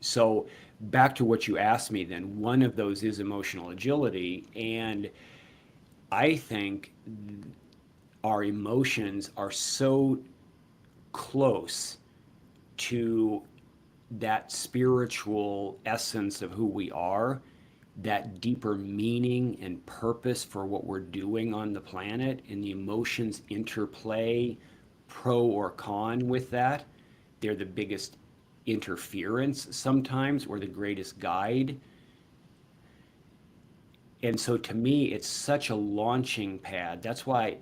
So, back to what you asked me then, one of those is emotional agility. And I think our emotions are so close to that spiritual essence of who we are, that deeper meaning and purpose for what we're doing on the planet, and the emotions interplay pro or con with that. They're the biggest interference sometimes, or the greatest guide. And so to me, it's such a launching pad. That's why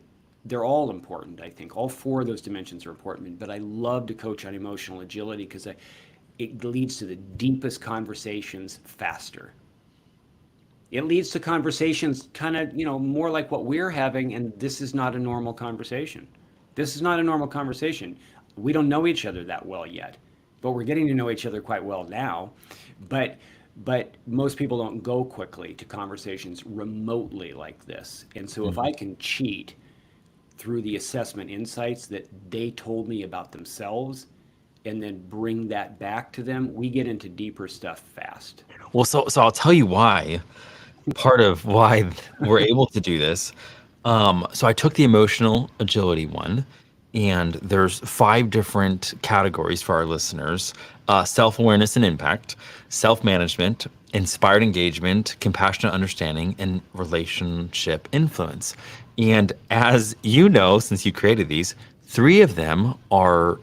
they're all important, I think. All four of those dimensions are important, but I love to coach on emotional agility because it leads to the deepest conversations faster. It leads to conversations kind of, more like what we're having, and this is not a normal conversation. This is not a normal conversation. We don't know each other that well yet, but we're getting to know each other quite well now. But most people don't go quickly to conversations remotely like this. And so if Mm. I can cheat through the assessment insights that they told me about themselves and then bring that back to them, we get into deeper stuff fast. Well, so I'll tell you why. Part of why we're able to do this. So I took the emotional agility one, and there's 5 different categories for our listeners: self-awareness and impact, self-management, inspired engagement, compassionate understanding, and relationship influence. And as you know, since you created these, 3 of them are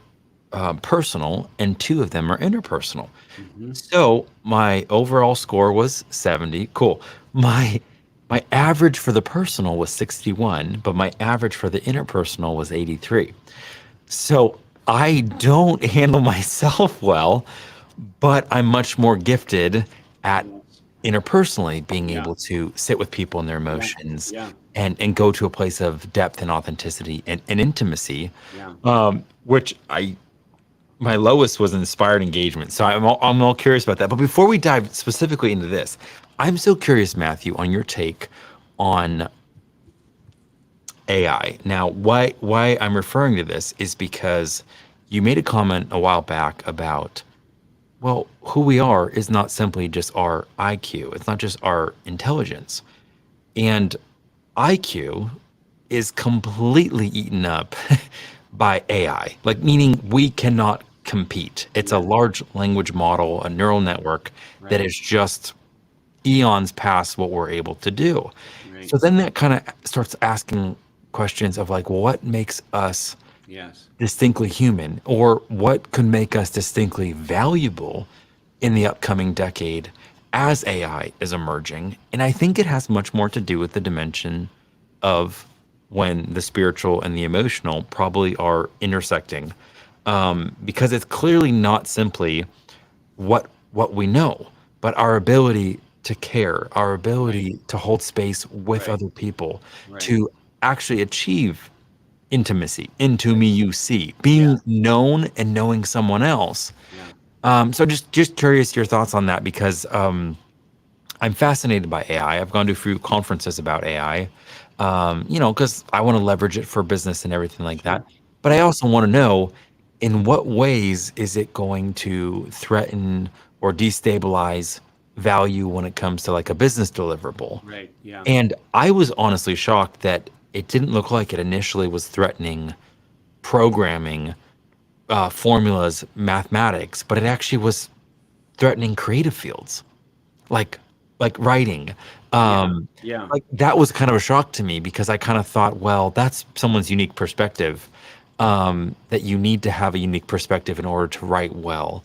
personal, and 2 of them are interpersonal. Hmm. So my overall score was 70. Cool. My average for the personal was 61, but my average for the interpersonal was 83. So I don't handle myself well, but I'm much more gifted at Yes. interpersonally being Yeah. able to sit with people and their Yeah. emotions Yeah. and go to a place of depth and authenticity and intimacy, Yeah. which my lowest was inspired engagement. So I'm all curious about that. But before we dive specifically into this, I'm so curious, Matthew, on your take on AI. Now, why I'm referring to this is because you made a comment a while back about, well, who we are is not simply just our IQ. It's not just our intelligence. And IQ is completely eaten up by AI, like meaning we cannot compete. It's a Yeah. large language model, a neural network that Right. is just eons past what we're able to do. Right. So then that kind of starts asking questions of like, what makes us Yes. distinctly human, or what could make us distinctly valuable in the upcoming decade as AI is emerging. And I think it has much more to do with the dimension of when the spiritual and the emotional probably are intersecting, because it's clearly not simply what we know, but our ability to care, our Right. ability to hold space with Right. other people, Right. to actually achieve intimacy, into me Right. you see, Yeah. being known and knowing someone else. Yeah. So just curious your thoughts on that because I'm fascinated by AI. I've gone to a few conferences about AI, because I want to leverage it for business and everything like that. Sure. But I Yeah. also want to know in what ways is it going to threaten or destabilize value when it comes to like a business deliverable? Right. Yeah. And I was honestly shocked that it didn't look like it initially was threatening programming, formulas, mathematics, but it actually was threatening creative fields like writing. Yeah. Um, Yeah. like that was kind of a shock to me because I kind of thought, well, that's someone's unique perspective. That you need to have a unique perspective in order to write well.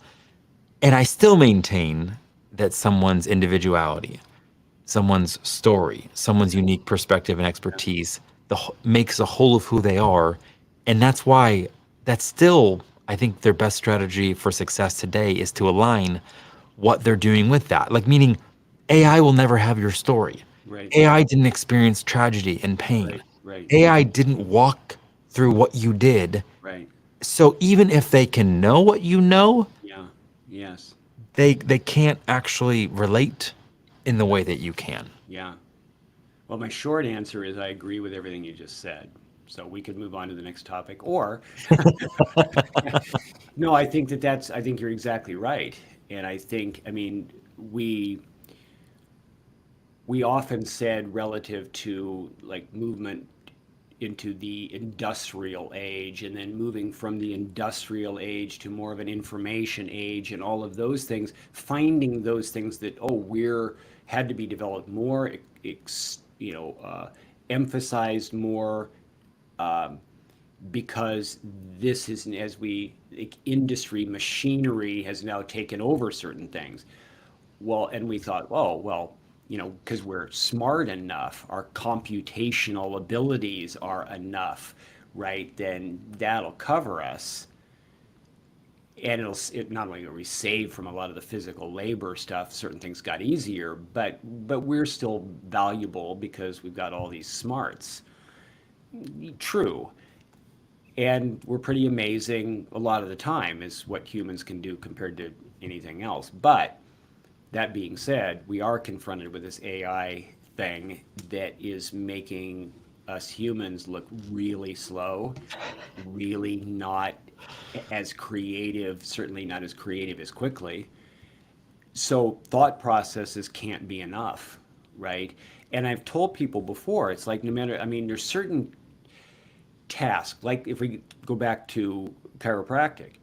And I still maintain that someone's individuality, someone's story, someone's unique perspective and Yeah. expertise makes a whole of who they are. And that's why that's still, I think, their best strategy for success today is to align what they're doing with that. Like, meaning AI will never have your story. Right. AI didn't experience tragedy and pain. Right. Right. AI didn't walk through what you did. Right. So even if they can know what you know, Yeah. Yes. they can't actually relate in the way that you can. Yeah. Well, my short answer is I agree with everything you just said. So we could move on to the next topic, or no, I think you're exactly right. And I think, I mean, we we often said relative to like movement into the industrial age and then moving from the industrial age to more of an information age and all of those things, finding those things that, oh, we're had to be developed more, emphasized more, because this is, as we like, industry machinery has now taken over certain things. Well, and we thought, oh, well, because we're smart enough, our computational abilities are enough, right? Then that'll cover us. And it not only will we save from a lot of the physical labor stuff, certain things got easier, but we're still valuable because we've got all these smarts. True. And we're pretty amazing a lot of the time is what humans can do compared to anything else. But that being said, we are confronted with this AI thing that is making us humans look really slow, really not as creative, certainly not as creative as quickly. So thought processes can't be enough, right? And I've told people before, it's like no matter, I mean, there's certain tasks, like if we go back to chiropractic,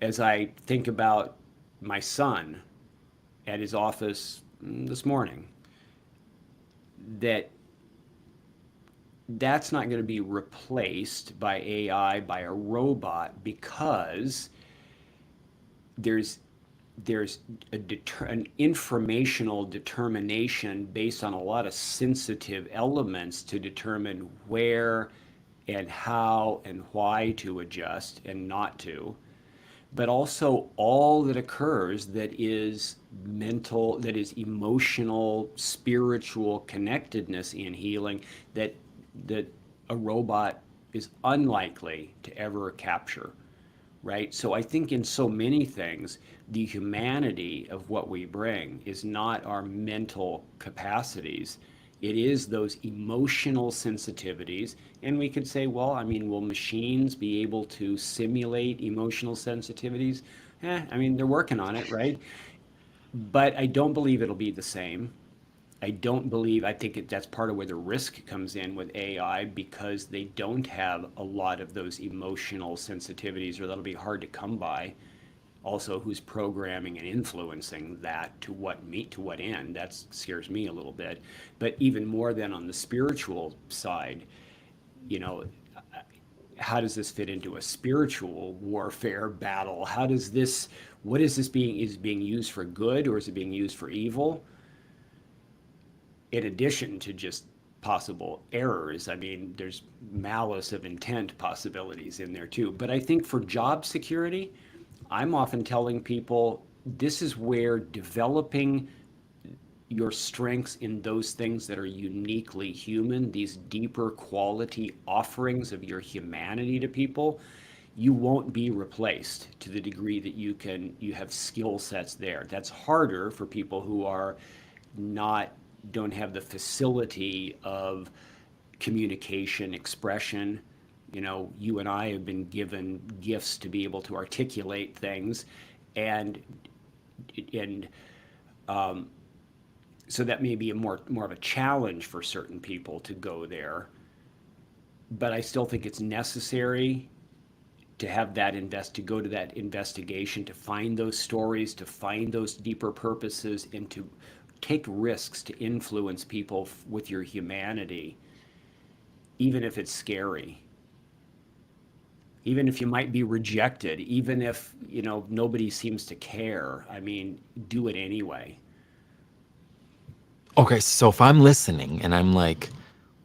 as I think about my son at his office this morning, that that's not going to be replaced by AI, by a robot, because there's there's an informational determination based on a lot of sensitive elements to determine where and how and why to adjust and not to, but also all that occurs that is mental, that is emotional, spiritual connectedness in healing that a robot is unlikely to ever capture, right? So I think in so many things, the humanity of what we bring is not our mental capacities. It is those emotional sensitivities. And we could say, well, I mean, will machines be able to simulate emotional sensitivities? I mean, they're working on it, right? But I don't believe it'll be the same. I think that's part of where the risk comes in with AI because they don't have a lot of those emotional sensitivities, or that'll be hard to come by. Also, who's programming and influencing that to what end? That scares me a little bit. But even more than on the spiritual side, you know, how does this fit into a spiritual warfare battle? What is this being used for good or is it being used for evil? In addition to just possible errors. I mean, there's malice of intent possibilities in there too. But I think for job security, I'm often telling people this is where developing your strengths in those things that are uniquely human, these deeper quality offerings of your humanity to people, you won't be replaced to the degree that you have skill sets there. That's harder for people who are not don't have the facility of communication, expression. You know, you and I have been given gifts to be able to articulate things, and and so that may be a more of a challenge for certain people to go there. But I still think it's necessary to have that to go to that investigation, to find those stories, to find those deeper purposes, and to take risks to influence people with your humanity, even if it's scary, even if you might be rejected, even if, you know, nobody seems to care. I mean, do it anyway. Okay, so if I'm listening and I'm like,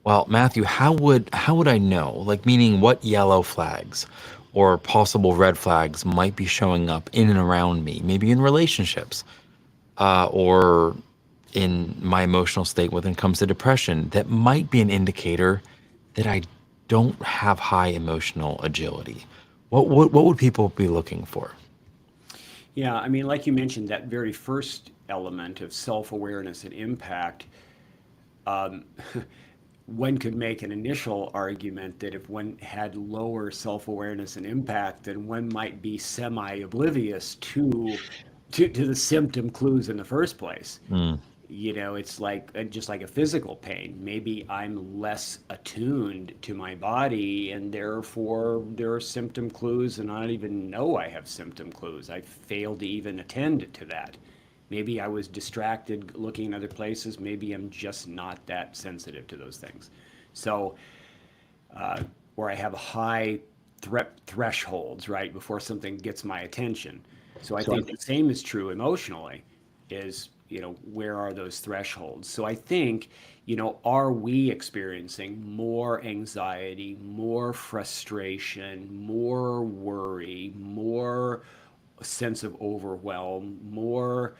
well, Matthew, how would I know? Like, meaning what yellow flags or possible red flags might be showing up in and around me, maybe in relationships, or in my emotional state when it comes to depression, that might be an indicator that I don't have high emotional agility. What would people be looking for? Yeah, I mean, like you mentioned, that very first element of self-awareness and impact, um, one could make an initial argument that if one had lower self-awareness and impact, then one might be semi-oblivious to the symptom clues in the first place. Mm. You know, it's like just like a physical pain. Maybe I'm less attuned to my body, and therefore there are symptom clues, and I don't even know I have symptom clues. I failed to even attend to that. Maybe I was distracted looking in other places. Maybe I'm just not that sensitive to those things. So, or I have high thresholds, right, before something gets my attention. So I think the same is true emotionally, is, you know, where are those thresholds? So I think, you know, are we experiencing more anxiety, more frustration, more worry, more sense of overwhelm, more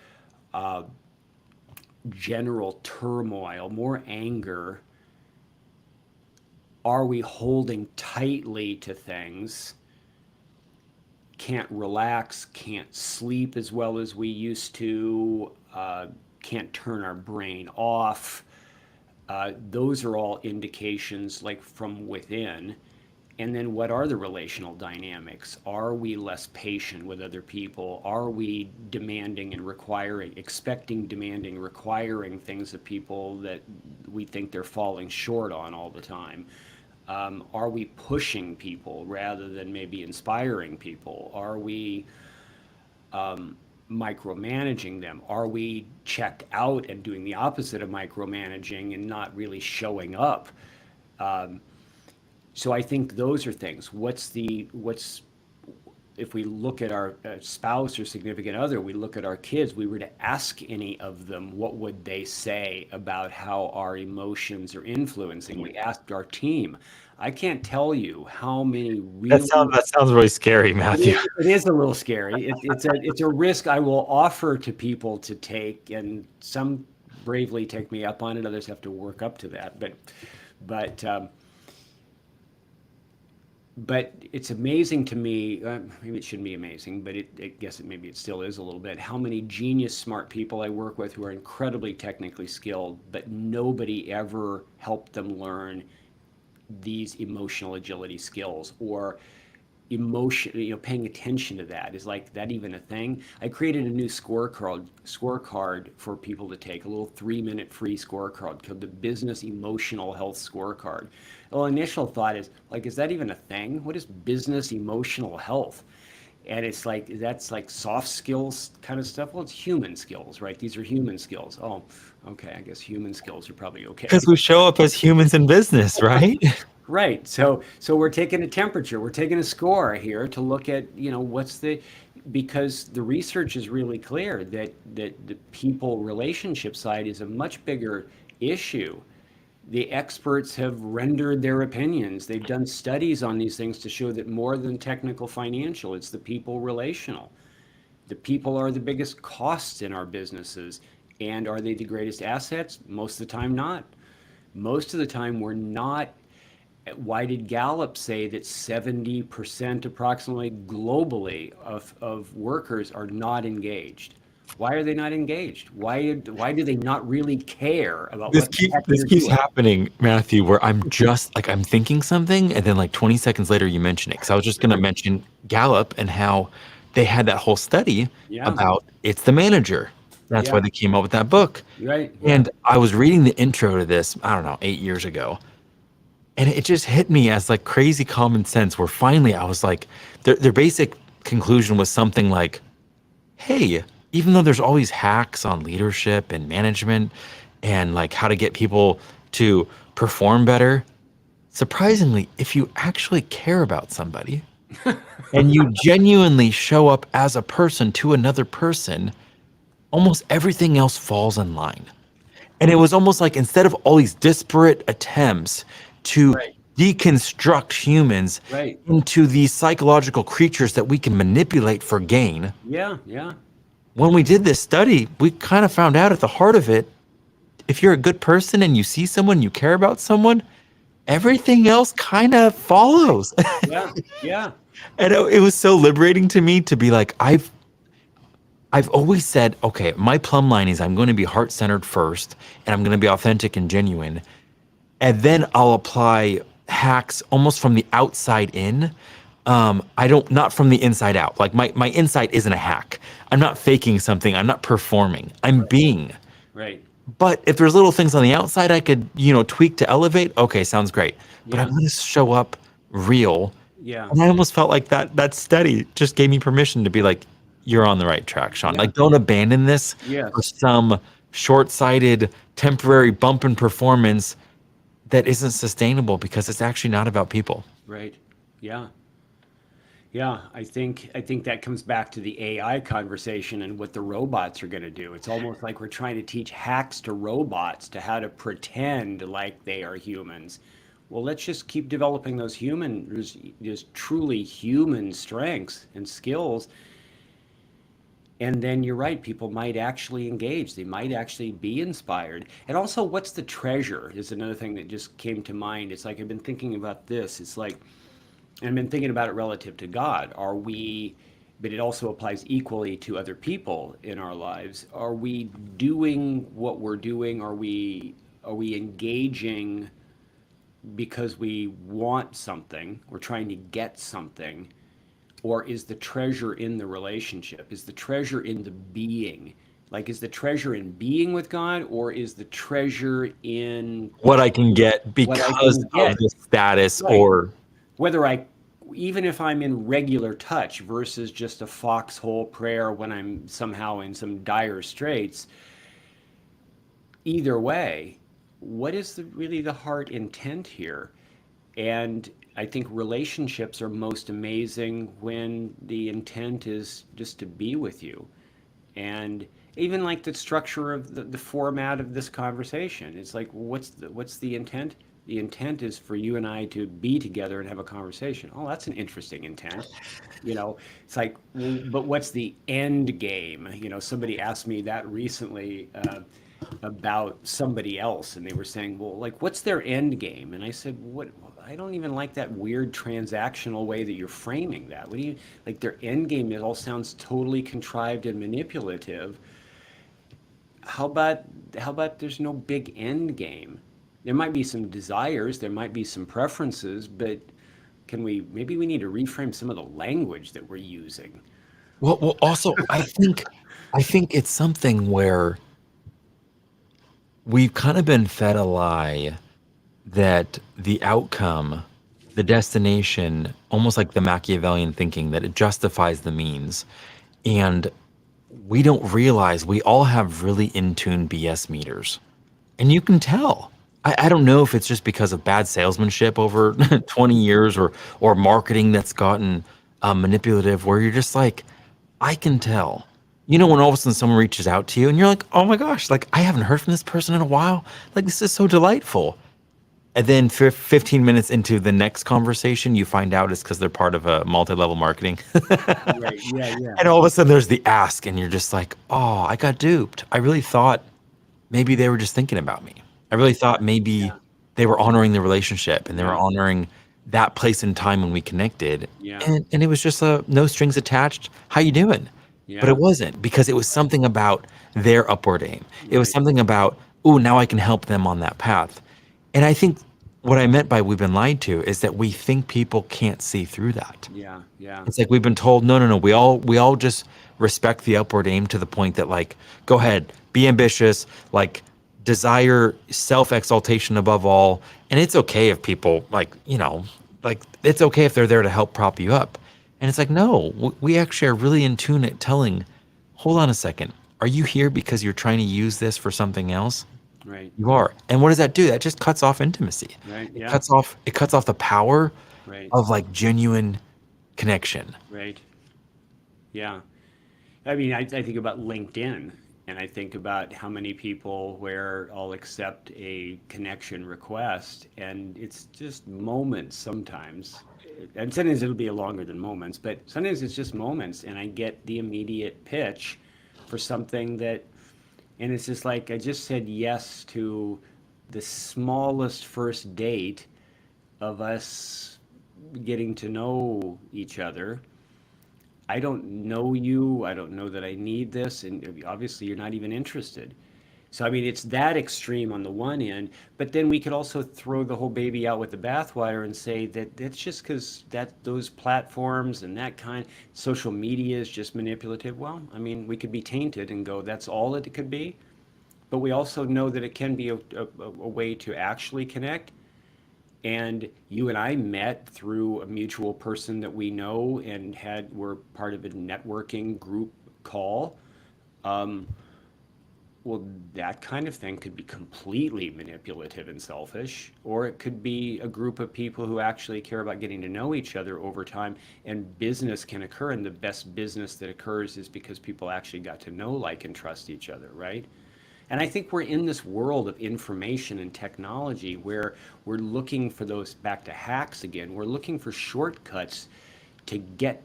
general turmoil, more anger? Are we holding tightly to things? Can't relax, can't sleep as well as we used to, can't turn our brain off. Those are all indications like from within. And then what are the relational dynamics? Are we less patient with other people? Are we demanding and requiring, expecting, demanding, requiring things of people that we think they're falling short on all the time? Are we pushing people rather than maybe inspiring people? Are we micromanaging them? Are we checked out and doing the opposite of micromanaging and not really showing up? So I think those are things. What's if we look at our spouse or significant other, we look at our kids, we were to ask any of them, what would they say about how our emotions are influencing? We asked our team. I can't tell you how many really, That sounds really scary, Matthew. it is a little scary. It's a risk I will offer to people to take, and some bravely take me up on it. Others have to work up to that. But but it's amazing to me, maybe it shouldn't be amazing, but I guess maybe it still is a little bit, how many genius smart people I work with who are incredibly technically skilled, but nobody ever helped them learn these emotional agility skills, or emotion, you know, paying attention to that. Is like that even a thing? I created a new scorecard for people to take, a little 3-minute free scorecard called the Business Emotional Health Scorecard. Well, initial thought is like, is that even a thing? What is business emotional health? And it's like, that's like soft skills kind of stuff. Well, it's human skills, right? These are human skills. Oh, okay, I guess human skills are probably okay. Because we show up as humans in business, right? Right. So we're taking a temperature, we're taking a score here to look at, you know, what's the, because the research is really clear that the people relationship side is a much bigger issue. The experts have rendered their opinions. They've done studies on these things to show that more than technical financial, it's the people relational. The people are the biggest costs in our businesses, And are they the greatest assets? Most of the time, not. Most of the time, we're not. Why did Gallup say that 70% approximately globally of workers are not engaged? Why are they not engaged? Why do they not really care about This what the keep heck this they're keeps doing? happening, Matthew, where I'm just like I'm thinking something, and then like 20 seconds later you mention it. Because I was just gonna mention Gallup and how they had that whole study Yeah, about it's the manager. That's why yeah, they came up with that book. right, yeah, And I was reading the intro to this, I don't know, 8 years ago, and it just hit me as like crazy common sense. Where finally I was like, their basic conclusion was something like, hey, even though there's always hacks on leadership and management and like how to get people to perform better, surprisingly, if you actually care about somebody and you genuinely show up as a person to another person, almost everything else falls in line. And it was almost like instead of all these disparate attempts to right, deconstruct humans right, into these psychological creatures that we can manipulate for gain, yeah, yeah, when we did this study, we kind of found out at the heart of it, if you're a good person and you see someone, you care about someone, everything else kind of follows. yeah, yeah, And it was so liberating to me to be like, I've always said, okay, my plumb line is I'm going to be heart-centered first, and I'm going to be authentic and genuine. And then I'll apply hacks almost from the outside in. I don't, not from the inside out. Like my insight isn't a hack. I'm not faking something. I'm not performing. I'm right, being. right, But if there's little things on the outside I could, tweak to elevate, okay, sounds great. But I'm yeah, going to show up real. yeah, And I almost felt like that study just gave me permission to be like, you're on the right track, Sean. yeah, Like, don't abandon this for yes, some short-sighted, temporary bump in performance that isn't sustainable because it's actually not about people. right, yeah. Yeah, I think that comes back to the AI conversation and what the robots are going to do. It's almost like we're trying to teach hacks to robots to how to pretend like they are humans. Well, let's just keep developing those human, just truly human strengths and skills. And then you're right, people might actually engage. They might actually be inspired. And also, what's the treasure is another thing that just came to mind. It's like I've been thinking about this. It's like and I've been thinking about it relative to God. Are we, but it also applies equally to other people in our lives. Are we doing what we're doing? Are we engaging because we want something? We're trying to get something, or is the treasure in the relationship? Is the treasure in the being? Like, is the treasure in being with God, or is the treasure in What I can get what I because can of get? the status Right. or Whether I, even if I'm in regular touch versus just a foxhole prayer when I'm somehow in some dire straits, either way, what is really the heart intent here? And I think relationships are most amazing when the intent is just to be with you. And even like the structure of the format of this conversation, it's like, what's the intent? The intent is for you and I to be together and have a conversation. Oh, that's an interesting intent. It's like, well, but what's the end game? Somebody asked me that recently about somebody else, and they were saying, well, like, what's their end game? And I said, what? I don't even like that weird transactional way that you're framing that. What do you like? Their end game, it all sounds totally contrived and manipulative. How about there's no big end game? There might be some desires, there might be some preferences, but maybe we need to reframe some of the language that we're using. well also I think it's something where we've kind of been fed a lie that the outcome, the destination, almost like the Machiavellian thinking that it justifies the means. And we don't realize we all have really in tune BS meters. And you can tell. I don't know if it's just because of bad salesmanship over 20 years or marketing that's gotten manipulative, where you're just like, I can tell. When all of a sudden someone reaches out to you and you're like, oh my gosh, like I haven't heard from this person in a while. Like this is so delightful. And then 15 minutes into the next conversation, you find out it's because they're part of a multi-level marketing. Right. Yeah, yeah. And all of a sudden there's the ask, and you're just like, oh, I got duped. I really thought maybe they were just thinking about me. I really thought maybe Yeah. they were honoring the relationship and they were Yeah. honoring that place and time when we connected. Yeah. And it was just a no strings attached. How you doing? But it Yeah. wasn't because it was something about their upward aim. It was Right. something about, oh, now I can help them on that path. And I think what I meant by we've been lied to is that we think people can't see through that. Yeah. Yeah. It's like we've been told, no, no, no. We all just respect the upward aim to the point that like, go ahead, be ambitious, like desire self exaltation above all. And it's okay if people like, like it's okay if they're there to help prop you up. And it's like, no, we actually are really in tune at telling, hold on a second. Are you here because you're trying to use this for something else? Right. You are. And what does that do? That just cuts off intimacy. Right. It Yeah. cuts off the power Right. of like genuine connection. Right. Yeah. I mean, I think about LinkedIn and I think about how many people where I'll accept a connection request and it's just moments sometimes. And sometimes it'll be longer than moments, but sometimes it's just moments and I get the immediate pitch for something that, and it's just like I just said yes to the smallest first date of us getting to know each other. I don't know you. I don't know that I need this. And obviously, you're not even interested. So, I mean, it's that extreme on the one end. But then we could also throw the whole baby out with the bathwater and say that that's just because that those platforms and that kind social media is just manipulative. Well, I mean, we could be tainted and go, that's all it could be. But we also know that it can be a way to actually connect. And you and I met through a mutual person that we know and were part of a networking group call. Well, that kind of thing could be completely manipulative and selfish, or it could be a group of people who actually care about getting to know each other over time, and business can occur. And the best business that occurs is because people actually got to know, like, and trust each other, right? And I think we're in this world of information and technology where we're looking for those back to hacks again. We're looking for shortcuts to get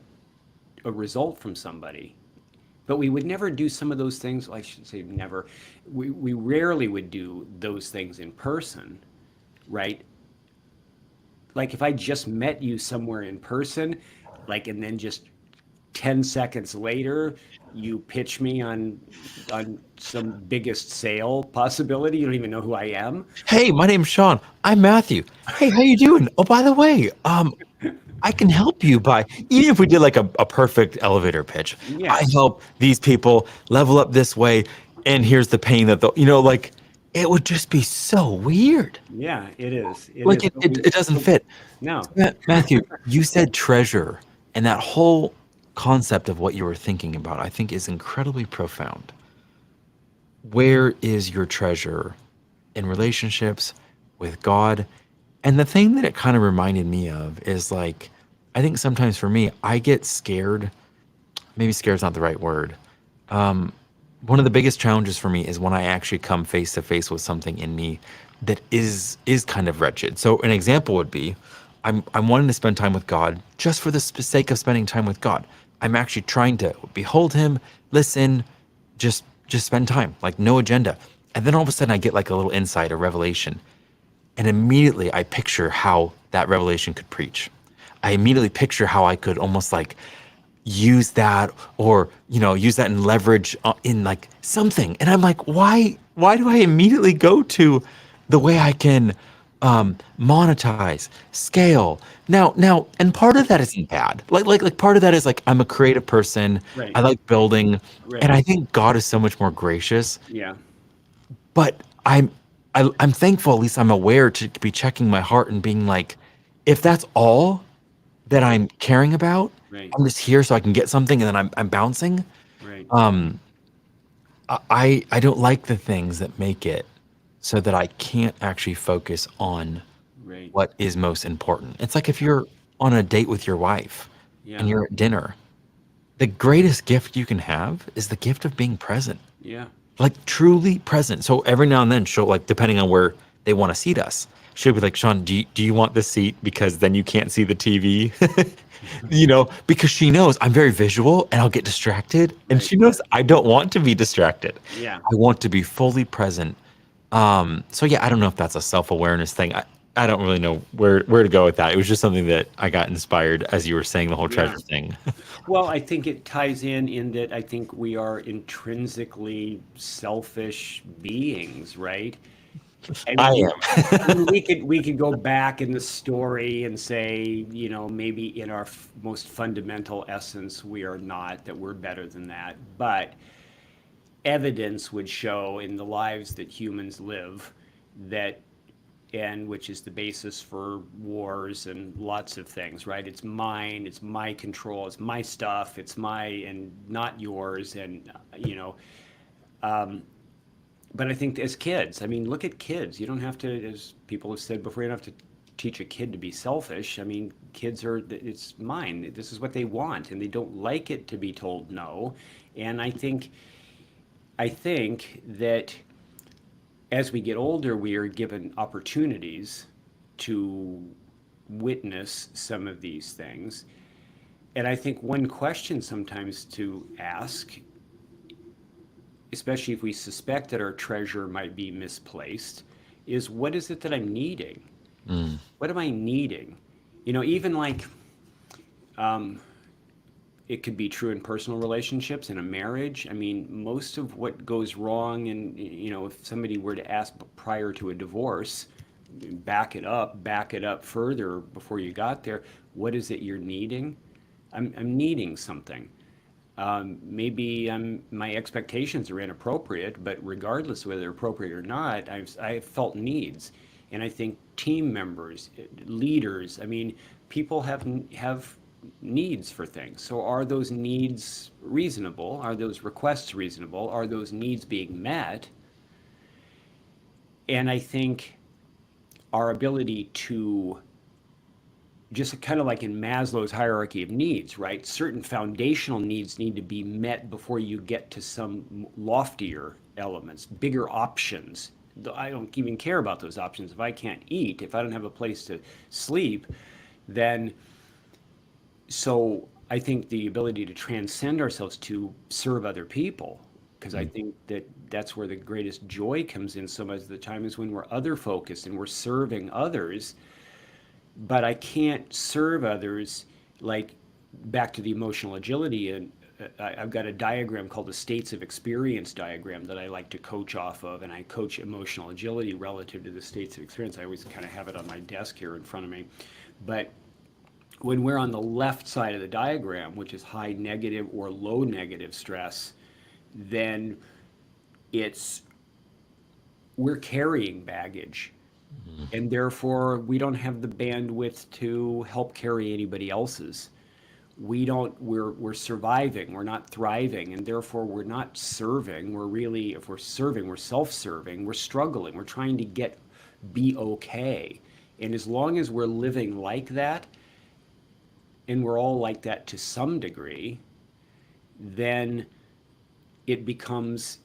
a result from somebody. But we would never do some of those things, well, I should say never. We rarely would do those things in person, right? Like if I just met you somewhere in person, like and then just 10 seconds later you pitch me on some biggest sale possibility, you don't even know who I am. Hey, my name's Sean. I'm Matthew. Hey, how you doing? Oh, by the way, I can help you by even if we did like a perfect elevator pitch. I Yeah. help these people level up this way, and here's the pain that like it would just be so weird. Yeah, it is. It Like is. it doesn't fit. No. Matthew, you said treasure, and that whole concept of what you were thinking about, I think, is incredibly profound. Where is your treasure in relationships with God? And the thing that it kind of reminded me of is like, I think sometimes for me, I get scared. Maybe scared is not the right word. One of the biggest challenges for me is when I actually come face to face with something in me that is kind of wretched. So an example would be I'm wanting to spend time with God just for the sake of spending time with God. I'm actually trying to behold him, listen, just spend time, like no agenda. And then all of a sudden I get like a little insight, a revelation. And immediately I picture how that revelation could preach. I immediately picture how I could almost like use that or, use that and leverage in like something. And I'm like, why do I immediately go to the way I can monetize, scale? Now, and part of that isn't bad. Like part of that is like I'm a creative person. Right. I like building, and Right. I think God is so much more gracious. Yeah. But I'm thankful, at least I'm aware to be checking my heart and being like, if that's all that I'm caring about, Right. I'm just here so I can get something and then I'm bouncing. Right. I don't like the things that make it so that I can't actually focus on Right. what is most important. It's like if you're on a date with your wife Yeah. and you're at dinner, the greatest gift you can have is the gift of being present. Yeah. Like truly present. So every now and then she'll like, depending on where they want to seat us, she'll be like, Sean, do you want this seat because then you can't see the TV? You know, because she knows I'm very visual and I'll get distracted. And Right. she knows I don't want to be distracted. Yeah. I want to be fully present. So yeah, I don't know if that's a self-awareness thing. I don't really know where to go with that. It was just something that I got inspired as you were saying the whole Yeah. treasure thing. Well, I think it ties in that I think we are intrinsically selfish beings, right? I I mean, I am. mean, we could go back in the story and say, maybe in our most fundamental essence, we are not, that we're better than that. But evidence would show in the lives that humans live that, and which is the basis for wars and lots of things, right? It's mine, it's my control, it's my stuff, it's my and not yours, and but I think as kids, I mean, look at kids. You don't have to, as people have said before, you don't have to teach a kid to be selfish. I mean, kids are, it's mine. This is what they want, and they don't like it to be told no. And I think that as we get older, we are given opportunities to witness some of these things. And I think one question sometimes to ask, especially if we suspect that our treasure might be misplaced, is what is it that I'm needing? Mm, What am I needing? Even like it could be true in personal relationships, in a marriage. I mean, most of what goes wrong, and if somebody were to ask prior to a divorce, back it up further before you got there, what is it you're needing? I'm needing something. Maybe my expectations are inappropriate, but regardless of whether they're appropriate or not, I've felt needs, and I think team members, leaders, I mean, people have needs for things. So are those needs reasonable? Are those requests reasonable? Are those needs being met? And I think our ability to just kind of like in Maslow's hierarchy of needs, right? Certain foundational needs need to be met before you get to some loftier elements, bigger options. I don't even care about those options. If I can't eat, if I don't have a place to sleep, then so I think the ability to transcend ourselves to serve other people, because I mm, think that that's where the greatest joy comes in so much of the time is when we're other focused and we're serving others, but I can't serve others like back to the emotional agility. And I've got a diagram called the states of experience diagram that I like to coach off of, and I coach emotional agility relative to the states of experience. I always kind of have it on my desk here in front of me. But when we're on the left side of the diagram, which is high negative or low negative stress, then it's we're carrying baggage, mm, and therefore we don't have the bandwidth to help carry anybody else's. We're surviving, we're not thriving, and therefore we're not serving. We're really, if we're serving, we're self-serving, we're struggling, we're trying to be okay. And as long as we're living like that, and we're all like that to some degree, then it becomes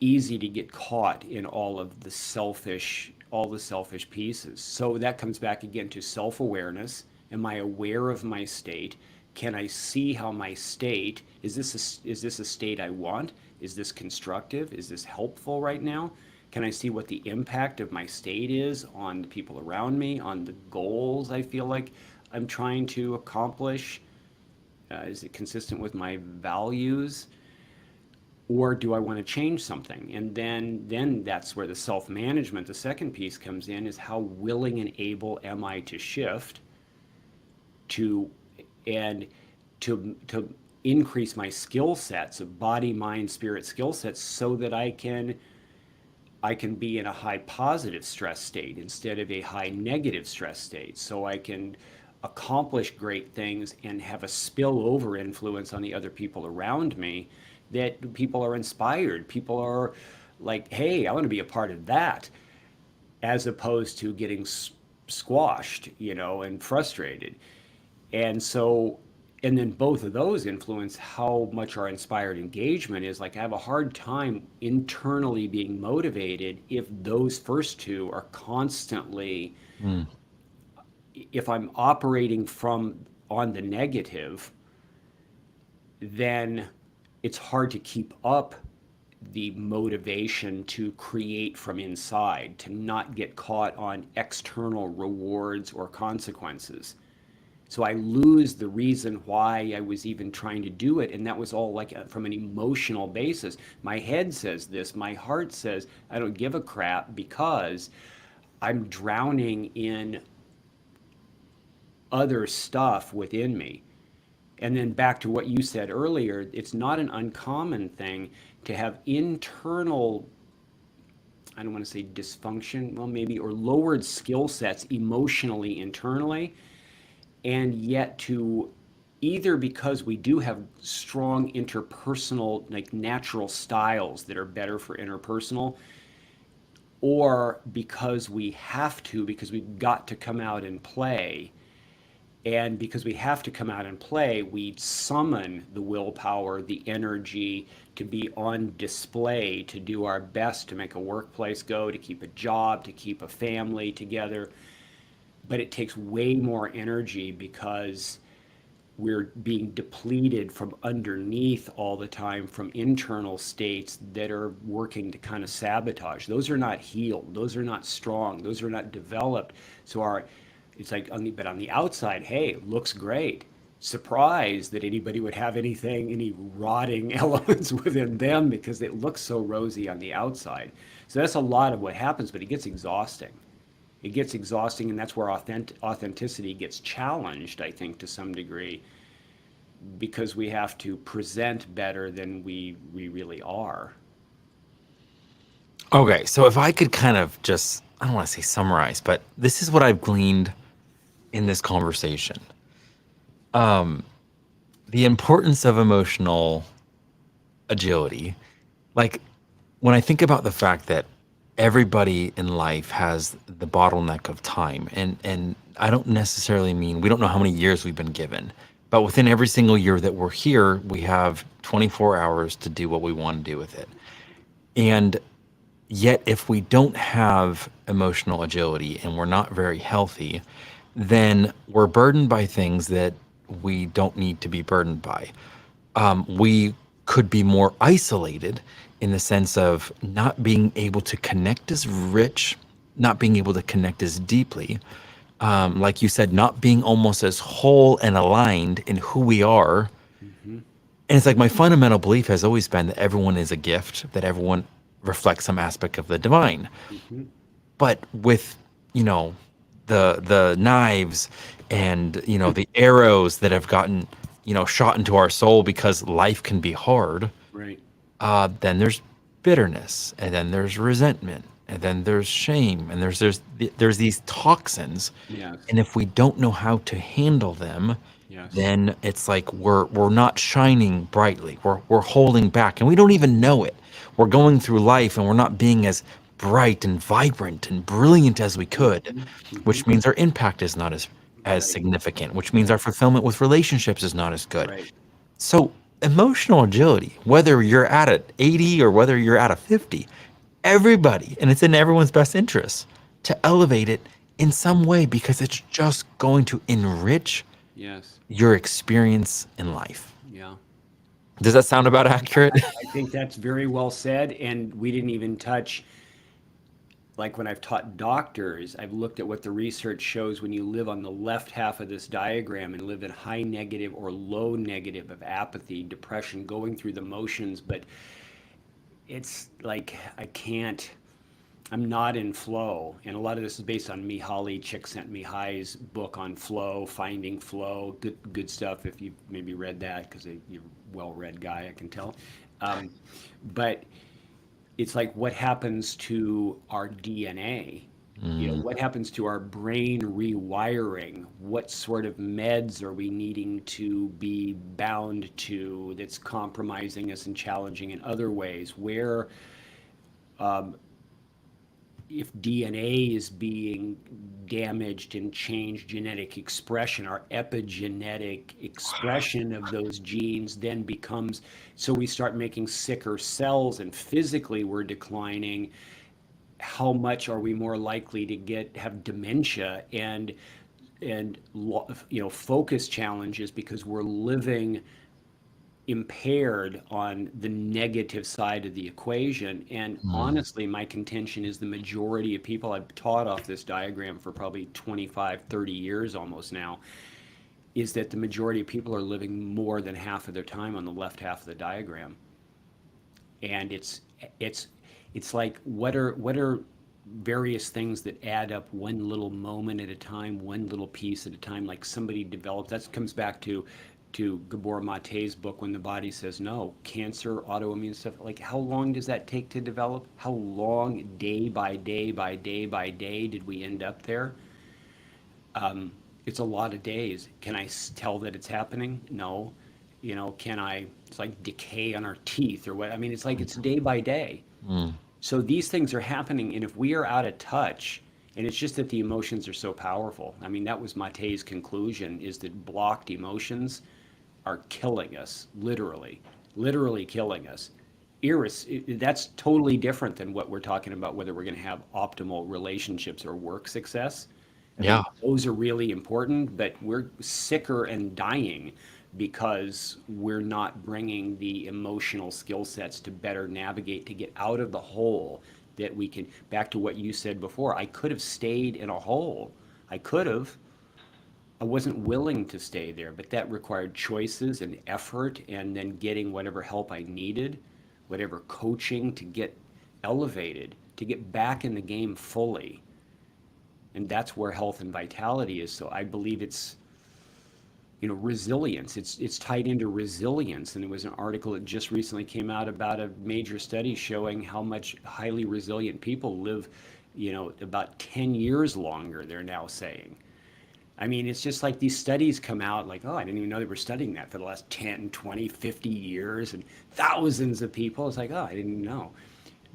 easy to get caught in all the selfish pieces. So that comes back again to self-awareness. Am I aware of my state? Can I see how my state is this a state I want? Is this constructive? Is this helpful right now? Can I see what the impact of my state is on the people around me, on the goals I feel like I'm trying to accomplish? Is it consistent with my values? Or do I want to change something? And then that's where the self-management, the second piece comes in, is how willing and able am I to shift to and to increase my skill sets of body, mind, spirit skill sets so that I can be in a high positive stress state instead of a high negative stress state. So I can accomplish great things and have a spillover influence on the other people around me, that people are inspired. People are like, hey, I want to be a part of that, as opposed to getting squashed, and frustrated. And so And then both of those influence how much our inspired engagement is. Like, I have a hard time internally being motivated if those first two are constantly, Mm. if I'm operating from on the negative, then it's hard to keep up the motivation to create from inside, to not get caught on external rewards or consequences. So I lose the reason why I was even trying to do it. And that was all like from an emotional basis. My head says this, my heart says, I don't give a crap, because I'm drowning in other stuff within me. And then back to what you said earlier, it's not an uncommon thing to have internal, I don't want to say dysfunction, well, maybe, or lowered skill sets emotionally, internally, and yet to, either because we do have strong interpersonal, like natural styles that are better for interpersonal, or because we have to, because we've got to come out and play. And because we have to come out and play, we summon the willpower, the energy to be on display, to do our best to make a workplace go, to keep a job, to keep a family together. But it takes way more energy because we're being depleted from underneath all the time, from internal states that are working to kind of sabotage. Those are not healed. Those are not strong. Those are not developed. So it's like but on the outside, hey, looks great. Surprised that anybody would have any rotting elements within them, because it looks so rosy on the outside. So that's a lot of what happens, but it gets exhausting. It gets exhausting, and that's where authenticity gets challenged, I think, to some degree, because we have to present better than we really are. Okay, so if I could kind of just, I don't want to say summarize, but this is what I've gleaned in this conversation. The importance of emotional agility. Like, when I think about the fact that everybody in life has the bottleneck of time, and I don't necessarily mean we don't know how many years we've been given, but within every single year that we're here, we have 24 hours to do what we want to do with it. And yet, if we don't have emotional agility and we're not very healthy, then we're burdened by things that we don't need to be burdened by. We could be more isolated in the sense of not being able to connect as rich, not being able to connect as deeply. Like you said, not being almost as whole and aligned in who we are. Hmm. And it's like my fundamental belief has always been that everyone is a gift, that everyone reflects some aspect of the divine. Hmm. But with, you know, the knives and, the arrows that have gotten, shot into our soul because life can be hard, Right. then there's bitterness, and then there's resentment, and then there's shame, and there's these toxins. Yes. And if we don't know how to handle them, Yes. then it's like we're not shining brightly. We're holding back, and we don't even know it. We're going through life, and we're not being as bright and vibrant and brilliant as we could, Hmm. Hmm. which means our impact is not as Right. significant, which means Right. our fulfillment with relationships is not as good. Right. So, emotional agility, whether you're at a 80 or whether you're at a 50, everybody, and it's in everyone's best interest to elevate it in some way, because it's just going to enrich Yes. your experience in life. Yeah. Does that sound about accurate? I think that's very well said. And we didn't even touch, like when I've taught doctors, I've looked at what the research shows when you live on the left half of this diagram and live in high negative or low negative of apathy, depression, going through the motions. But it's like I'm not in flow. And a lot of this is based on Mihaly Csikszentmihalyi's book on flow, finding flow. Good stuff if you've maybe read that, because you're a well-read guy, I can tell. Um, but it's like, what happens to our DNA? Mm, What happens to our brain rewiring? What sort of meds are we needing to be bound to that's compromising us and challenging in other ways? Where, if DNA is being damaged and changed genetic expression, our epigenetic expression of those genes then becomes, so we start making sicker cells and physically we're declining. How much are we more likely to have dementia and focus challenges because we're living impaired on the negative side of the equation. And Mm. honestly, my contention is the majority of people, I've taught off this diagram for probably 25, 30 years almost now, is that the majority of people are living more than half of their time on the left half of the diagram. And it's it's like what are various things that add up one little moment at a time, one little piece at a time, like somebody developed. That comes back to Gabor Mate's book, When the Body Says No. Cancer, autoimmune stuff, like how long does that take to develop? How long, day by day by day by day, did we end up there? It's a lot of days. Can I tell that it's happening? No. Can I, it's like decay on our teeth or what? I mean, it's like it's day by day. Mm. So these things are happening, and if we are out of touch, and it's just that the emotions are so powerful. I mean, that was Mate's conclusion, is that blocked emotions are killing us, literally killing us. That's totally different than what we're talking about, whether we're going to have optimal relationships or work success. I Yeah. mean, those are really important, but we're sicker and dying because we're not bringing the emotional skill sets to better navigate, to get out of the hole that we can. Back to what you said before, I could have stayed in a hole. I could have. I wasn't willing to stay there, but that required choices and effort and then getting whatever help I needed, whatever coaching to get elevated, to get back in the game fully. And that's where health and vitality is. So I believe it's, resilience. It's tied into resilience. And there was an article that just recently came out about a major study showing how much highly resilient people live, about 10 years longer, they're now saying. I mean, it's just like these studies come out like, oh, I didn't even know they were studying that for the last 10, 20, 50 years and thousands of people. It's like, oh, I didn't know.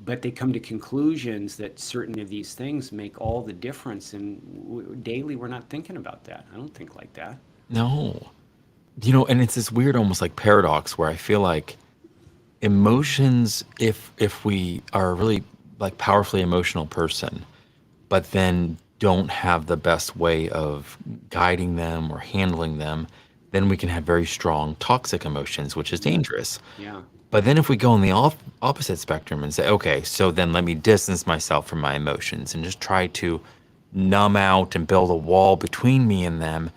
But they come to conclusions that certain of these things make all the difference. And daily, we're not thinking about that. I don't think like that. No. And it's this weird, almost like paradox where I feel like emotions, if we are a really like powerfully emotional person, but then don't have the best way of guiding them or handling them, then we can have very strong toxic emotions, which is Yeah. dangerous. Yeah. But then if we go on the opposite spectrum and say, okay, so then let me distance myself from my emotions and just try to numb out and build a wall between me and them,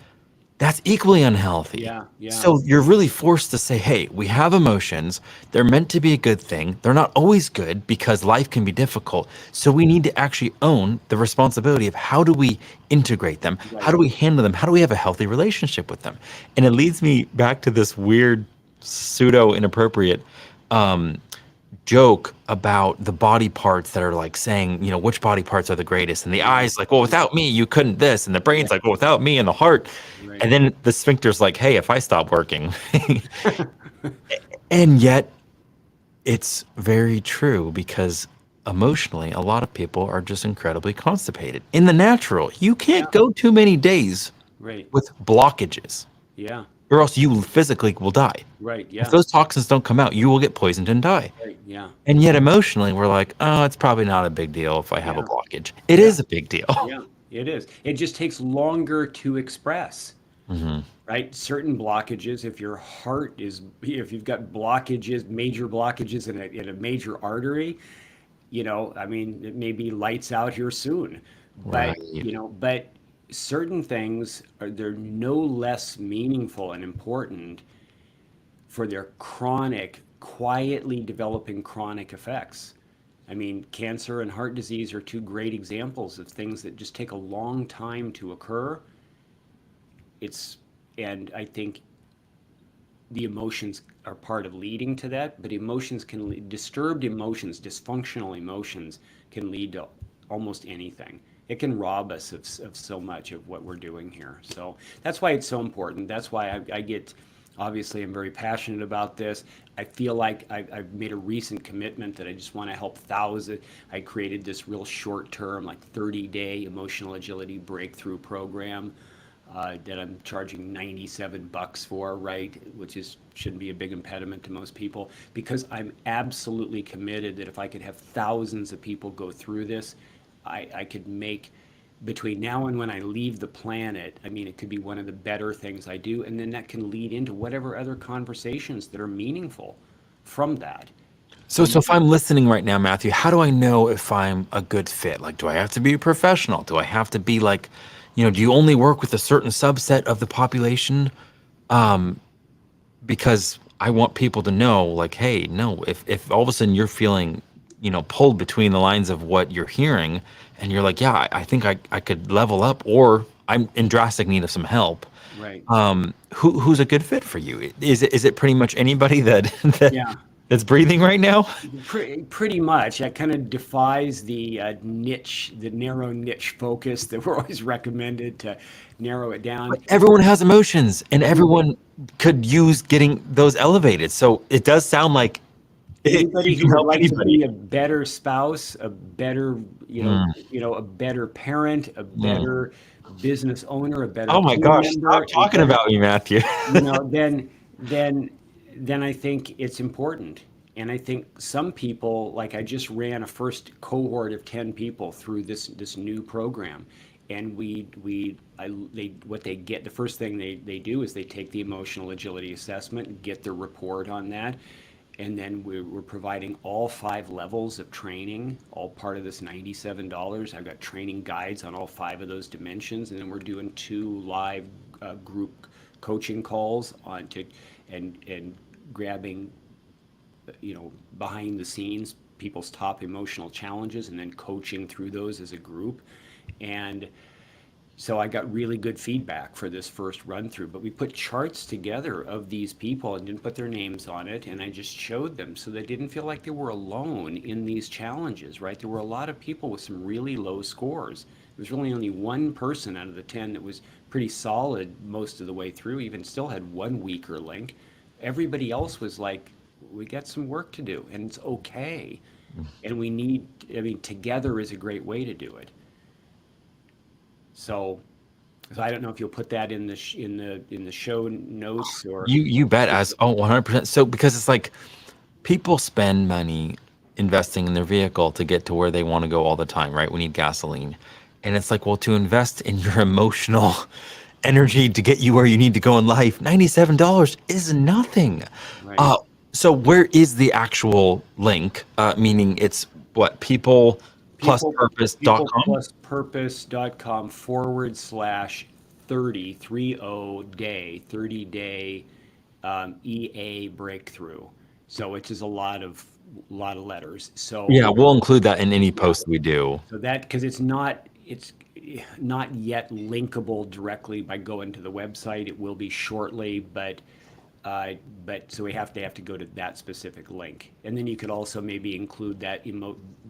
that's equally unhealthy. Yeah. Yeah. So you're really forced to say, hey, we have emotions. They're meant to be a good thing. They're not always good because life can be difficult. So we need to actually own the responsibility of how do we integrate them? How Right. do we handle them? How do we have a healthy relationship with them? And it leads me back to this weird, pseudo inappropriate joke about the body parts that are like saying, which body parts are the greatest. And the Right. eyes like, well, without me, you couldn't this. And the brain's Right. like, well, without me, and the heart. Right. And then the sphincter's like, hey, if I stop working. And yet it's very true because emotionally, a lot of people are just incredibly constipated. In the natural, you can't Yeah. go too many days Right. with blockages, Yeah. or else you physically will die. Right. If Yeah. those toxins don't come out, you will get poisoned and die. Right. Yeah. And yet emotionally, we're like, oh, it's probably not a big deal if I have a Yeah. blockage. It Yeah. is a big deal. Yeah. It is. It just takes longer to express. Hmm. Right? Certain blockages, if your heart is, if you've got blockages, major blockages in a major artery, I mean, it may be lights out here soon. But, Right. but certain things they're no less meaningful and important for their chronic, quietly developing chronic effects. I mean, cancer and heart disease are two great examples of things that just take a long time to occur. It's, and I think the emotions are part of leading to that, but emotions can disturbed emotions, dysfunctional emotions can lead to almost anything. It can rob us of so much of what we're doing here. So that's why it's so important. That's why I get Obviously, I'm very passionate about this. I feel like I've made a recent commitment that I just want to help thousands. I created this real short term, like 30-day emotional agility breakthrough program that I'm charging $97 for, right? Which is shouldn't be a big impediment to most people because I'm absolutely committed that if I could have thousands of people go through this, I could make between now and when I leave the planet, I mean, it could be one of the better things I do. And then that can lead into whatever other conversations that are meaningful from that. So if I'm listening right now, Matthew, how do I know if I'm a good fit? Like, do I have to be a professional? Do I have to be like, do you only work with a certain subset of the population? Because I want people to know, like, hey, no, if all of a sudden you're feeling, pulled between the lines of what you're hearing, and you're like, yeah, I think I could level up, or I'm in drastic need of some help. Right. Who's a good fit for you? Is it pretty much anybody that Yeah. that's breathing right now? Pretty much. That kind of defies the niche, the narrow niche focus that we're always recommended to narrow it down. Everyone has emotions, and Everybody, everyone could use getting those elevated. So it does sound like anybody you who can would help like to anybody. be a better spouse, a better, Mm, a better parent, a mm. better business owner, a better Oh my team gosh, stop member, a talking better, about me, Matthew. you know, then then I think it's important. And I think some people, like I just ran a first cohort of 10 people through this new program. And they what they get, the first thing they do is they take the emotional agility assessment, get the report on that, and then we're providing all 5 levels of training, all part of this $97. I've got training guides on all 5 of those dimensions, and then we're doing 2 live group coaching calls on to and grabbing behind the scenes people's top emotional challenges and then coaching through those as a group. And so I got really good feedback for this first run through, but we put charts together of these people and didn't put their names on it. And I just showed them so they didn't feel like they were alone in these challenges, right? There were a lot of people with some really low scores. There was really only one person out of the 10 that was pretty solid most of the way through, even still had one weaker link. Everybody else was like, we got some work to do and it's okay. And we need, I mean, together is a great way to do it. So, so I don't know if you'll put that in the show notes or You bet, as 100%. So because it's like people spend money investing in their vehicle to get to where they want to go all the time, right? We need gasoline. And it's like, well, to invest in your emotional energy to get you where you need to go in life, $97 is nothing. right. Uh, so where is the actual link? Meaning it's what, People peoplepluspurpose.com? peoplepluspurpose.com /30 30 day EA breakthrough. So it's just a lot of letters. So Yeah, we'll include that in any yeah, post we do. so that because it's not yet linkable directly by going to the website. It will be shortly, but so they have to go to that specific link, and then you could also maybe include that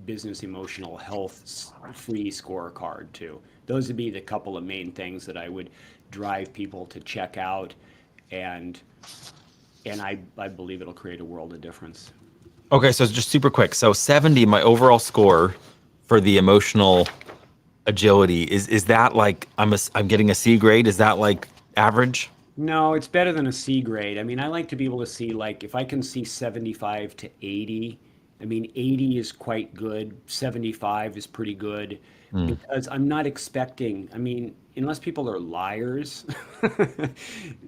business emotional health free scorecard too. Those would be the couple of main things that I would drive people to check out, and I believe it'll create a world of difference. Okay, so just super quick. So 70, my overall score for the emotional agility is that like I'm getting a C grade? Is that like average? No, it's better than a C grade. I mean, I like to be able to see, like, if I can see 75 to 80, I mean, 80 is quite good, 75 is pretty good Hmm. because I'm not expecting, I mean, unless people are liars,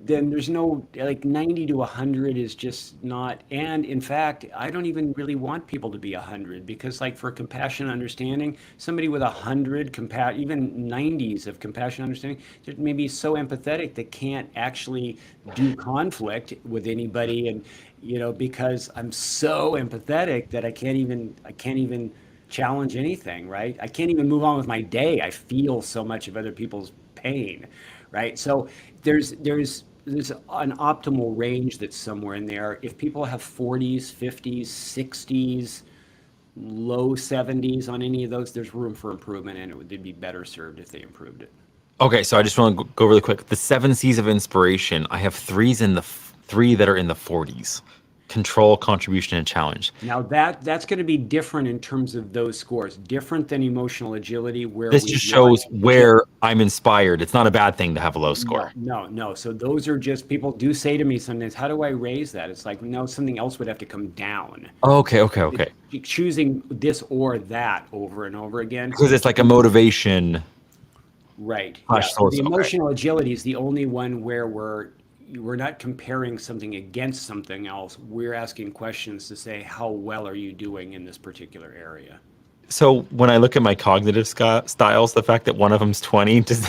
then there's no, like, 90 to 100 is just not. And in fact, I don't even really want people to be 100 because, like, for compassion and understanding, somebody with 100, even 90s of compassion and understanding, they're maybe so empathetic they can't actually do conflict with anybody. And, because I'm so empathetic that I can't even challenge anything, right? I can't even move on with my day. I feel so much of other people's pain, right? So there's an optimal range that's somewhere in there. If people have 40s, 50s, 60s, low 70s on any of those, there's room for improvement, and they'd be better served if they improved it. Okay, so I just want to go really quick. The 7 C's of inspiration. I have 3 that are in the 40s. Control, contribution, and challenge. Now that's going to be different in terms of those scores, different than emotional agility, where This we just want shows just where I'm inspired. It's not a bad thing to have a low no, score. no, no. So those are just people do say to me sometimes, how do I raise that? It's like, no, something else would have to come down. Okay, okay, It- okay. Choosing this or that over and over again. Because it's like a motivation Right. Yeah. slash So the source. Okay. emotional agility is the only one where we're not comparing something against something else. We're asking questions to say, how well are you doing in this particular area? So when I look at my cognitive styles, the fact that one of them's 20, does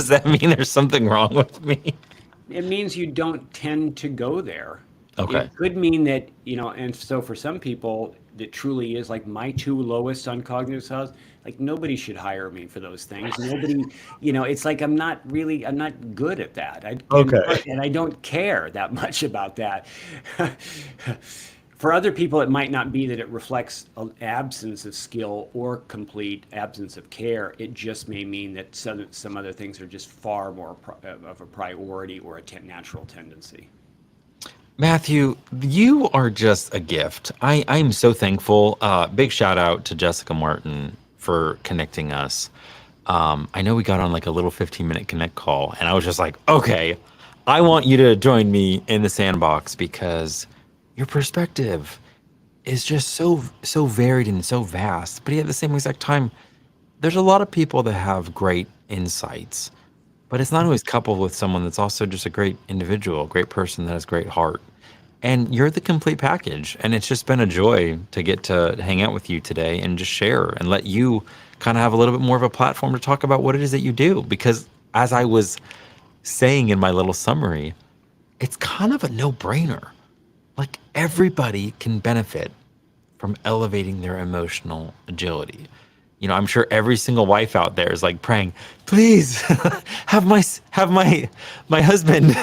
that mean there's something wrong with me? It means you don't tend to go there. Okay. It could mean that, and so for some people, that truly is like my two lowest on cognitive styles. Like nobody should hire me for those things. Nobody, it's like I'm not good at that. Okay. And I don't care that much about that. For other people, it might not be that it reflects an absence of skill or complete absence of care. It just may mean that some other things are just far more of a priority or a natural tendency. Matthew, you are just a gift. I'm so thankful. Big shout out to Jessica Martin for connecting us. I know we got on like a little 15-minute connect call, and I was just like, okay, I want you to join me in the sandbox because your perspective is just so varied and so vast. But yet at the same exact time, there's a lot of people that have great insights, but it's not always coupled with someone that's also just a great individual, a great person that has great heart. And you're the complete package. And it's just been a joy to get to hang out with you today and just share and let you kind of have a little bit more of a platform to talk about what it is that you do. Because as I was saying in my little summary, it's kind of a no brainer. Like everybody can benefit from elevating their emotional agility. I'm sure every single wife out there is like praying, please have my husband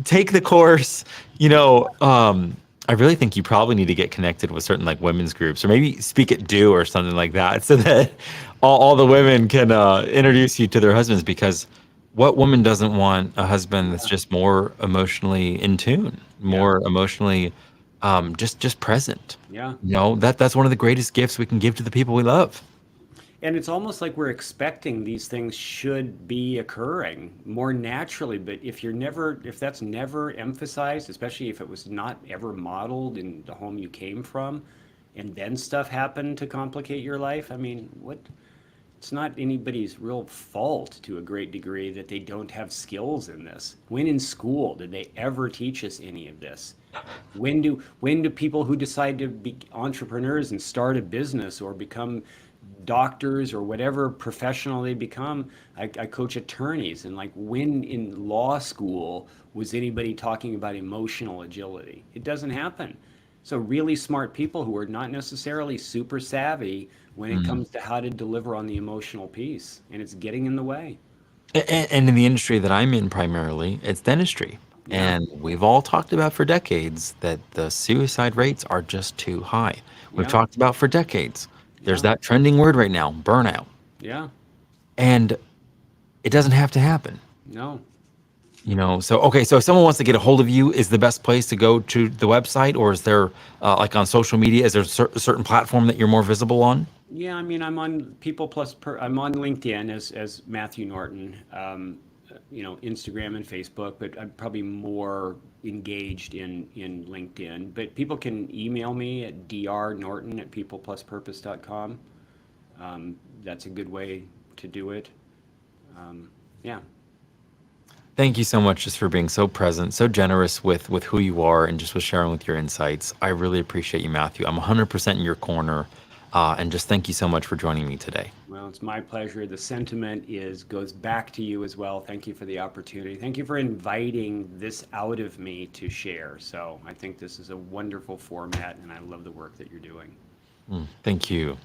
take the course. I really think you probably need to get connected with certain like women's groups or maybe speak at do or something like that so that all the women can introduce you to their husbands because what woman doesn't want a husband that's Yeah. just more emotionally in tune, Yeah. more emotionally just present. Yeah. That's one of the greatest gifts we can give to the people we love. And it's almost like we're expecting these things should be occurring more naturally. But if that's never emphasized, especially if it was not ever modeled in the home you came from, and then stuff happened to complicate your life, I mean, it's not anybody's real fault to a great degree that they don't have skills in this. When in school did they ever teach us any of this? When do people who decide to be entrepreneurs and start a business or become doctors or whatever professional they become? I coach attorneys, and like when in law school was anybody talking about emotional agility? It doesn't happen. So really smart people who are not necessarily super savvy when it Mm. comes to how to deliver on the emotional piece, and it's getting in the way. And in the industry that I'm in primarily, it's dentistry. Yeah, And we've all talked about for decades that the suicide rates are just too high. We've yeah, talked about for decades. There's yeah, that trending word right now, burnout. yeah. And it doesn't have to happen. No. So okay, so if someone wants to get a hold of you, is the best place to go to the website, or is there like on social media, is there a certain platform that you're more visible on? Yeah, I mean, I'm on I'm on LinkedIn as Matthew Norton, Instagram and Facebook, but I'm probably more engaged in LinkedIn. But people can email me at drnorton@peoplepluspurpose.com. That's a good way to do it. Yeah. Thank you so much just for being so present, so generous with who you are, and just with sharing with your insights. I really appreciate you, Matthew. I'm 100% in your corner, and just thank you so much for joining me today. Well, it's my pleasure. The sentiment goes back to you as well. Thank you for the opportunity. Thank you for inviting this out of me to share. So I think this is a wonderful format, and I love the work that you're doing. Thank you.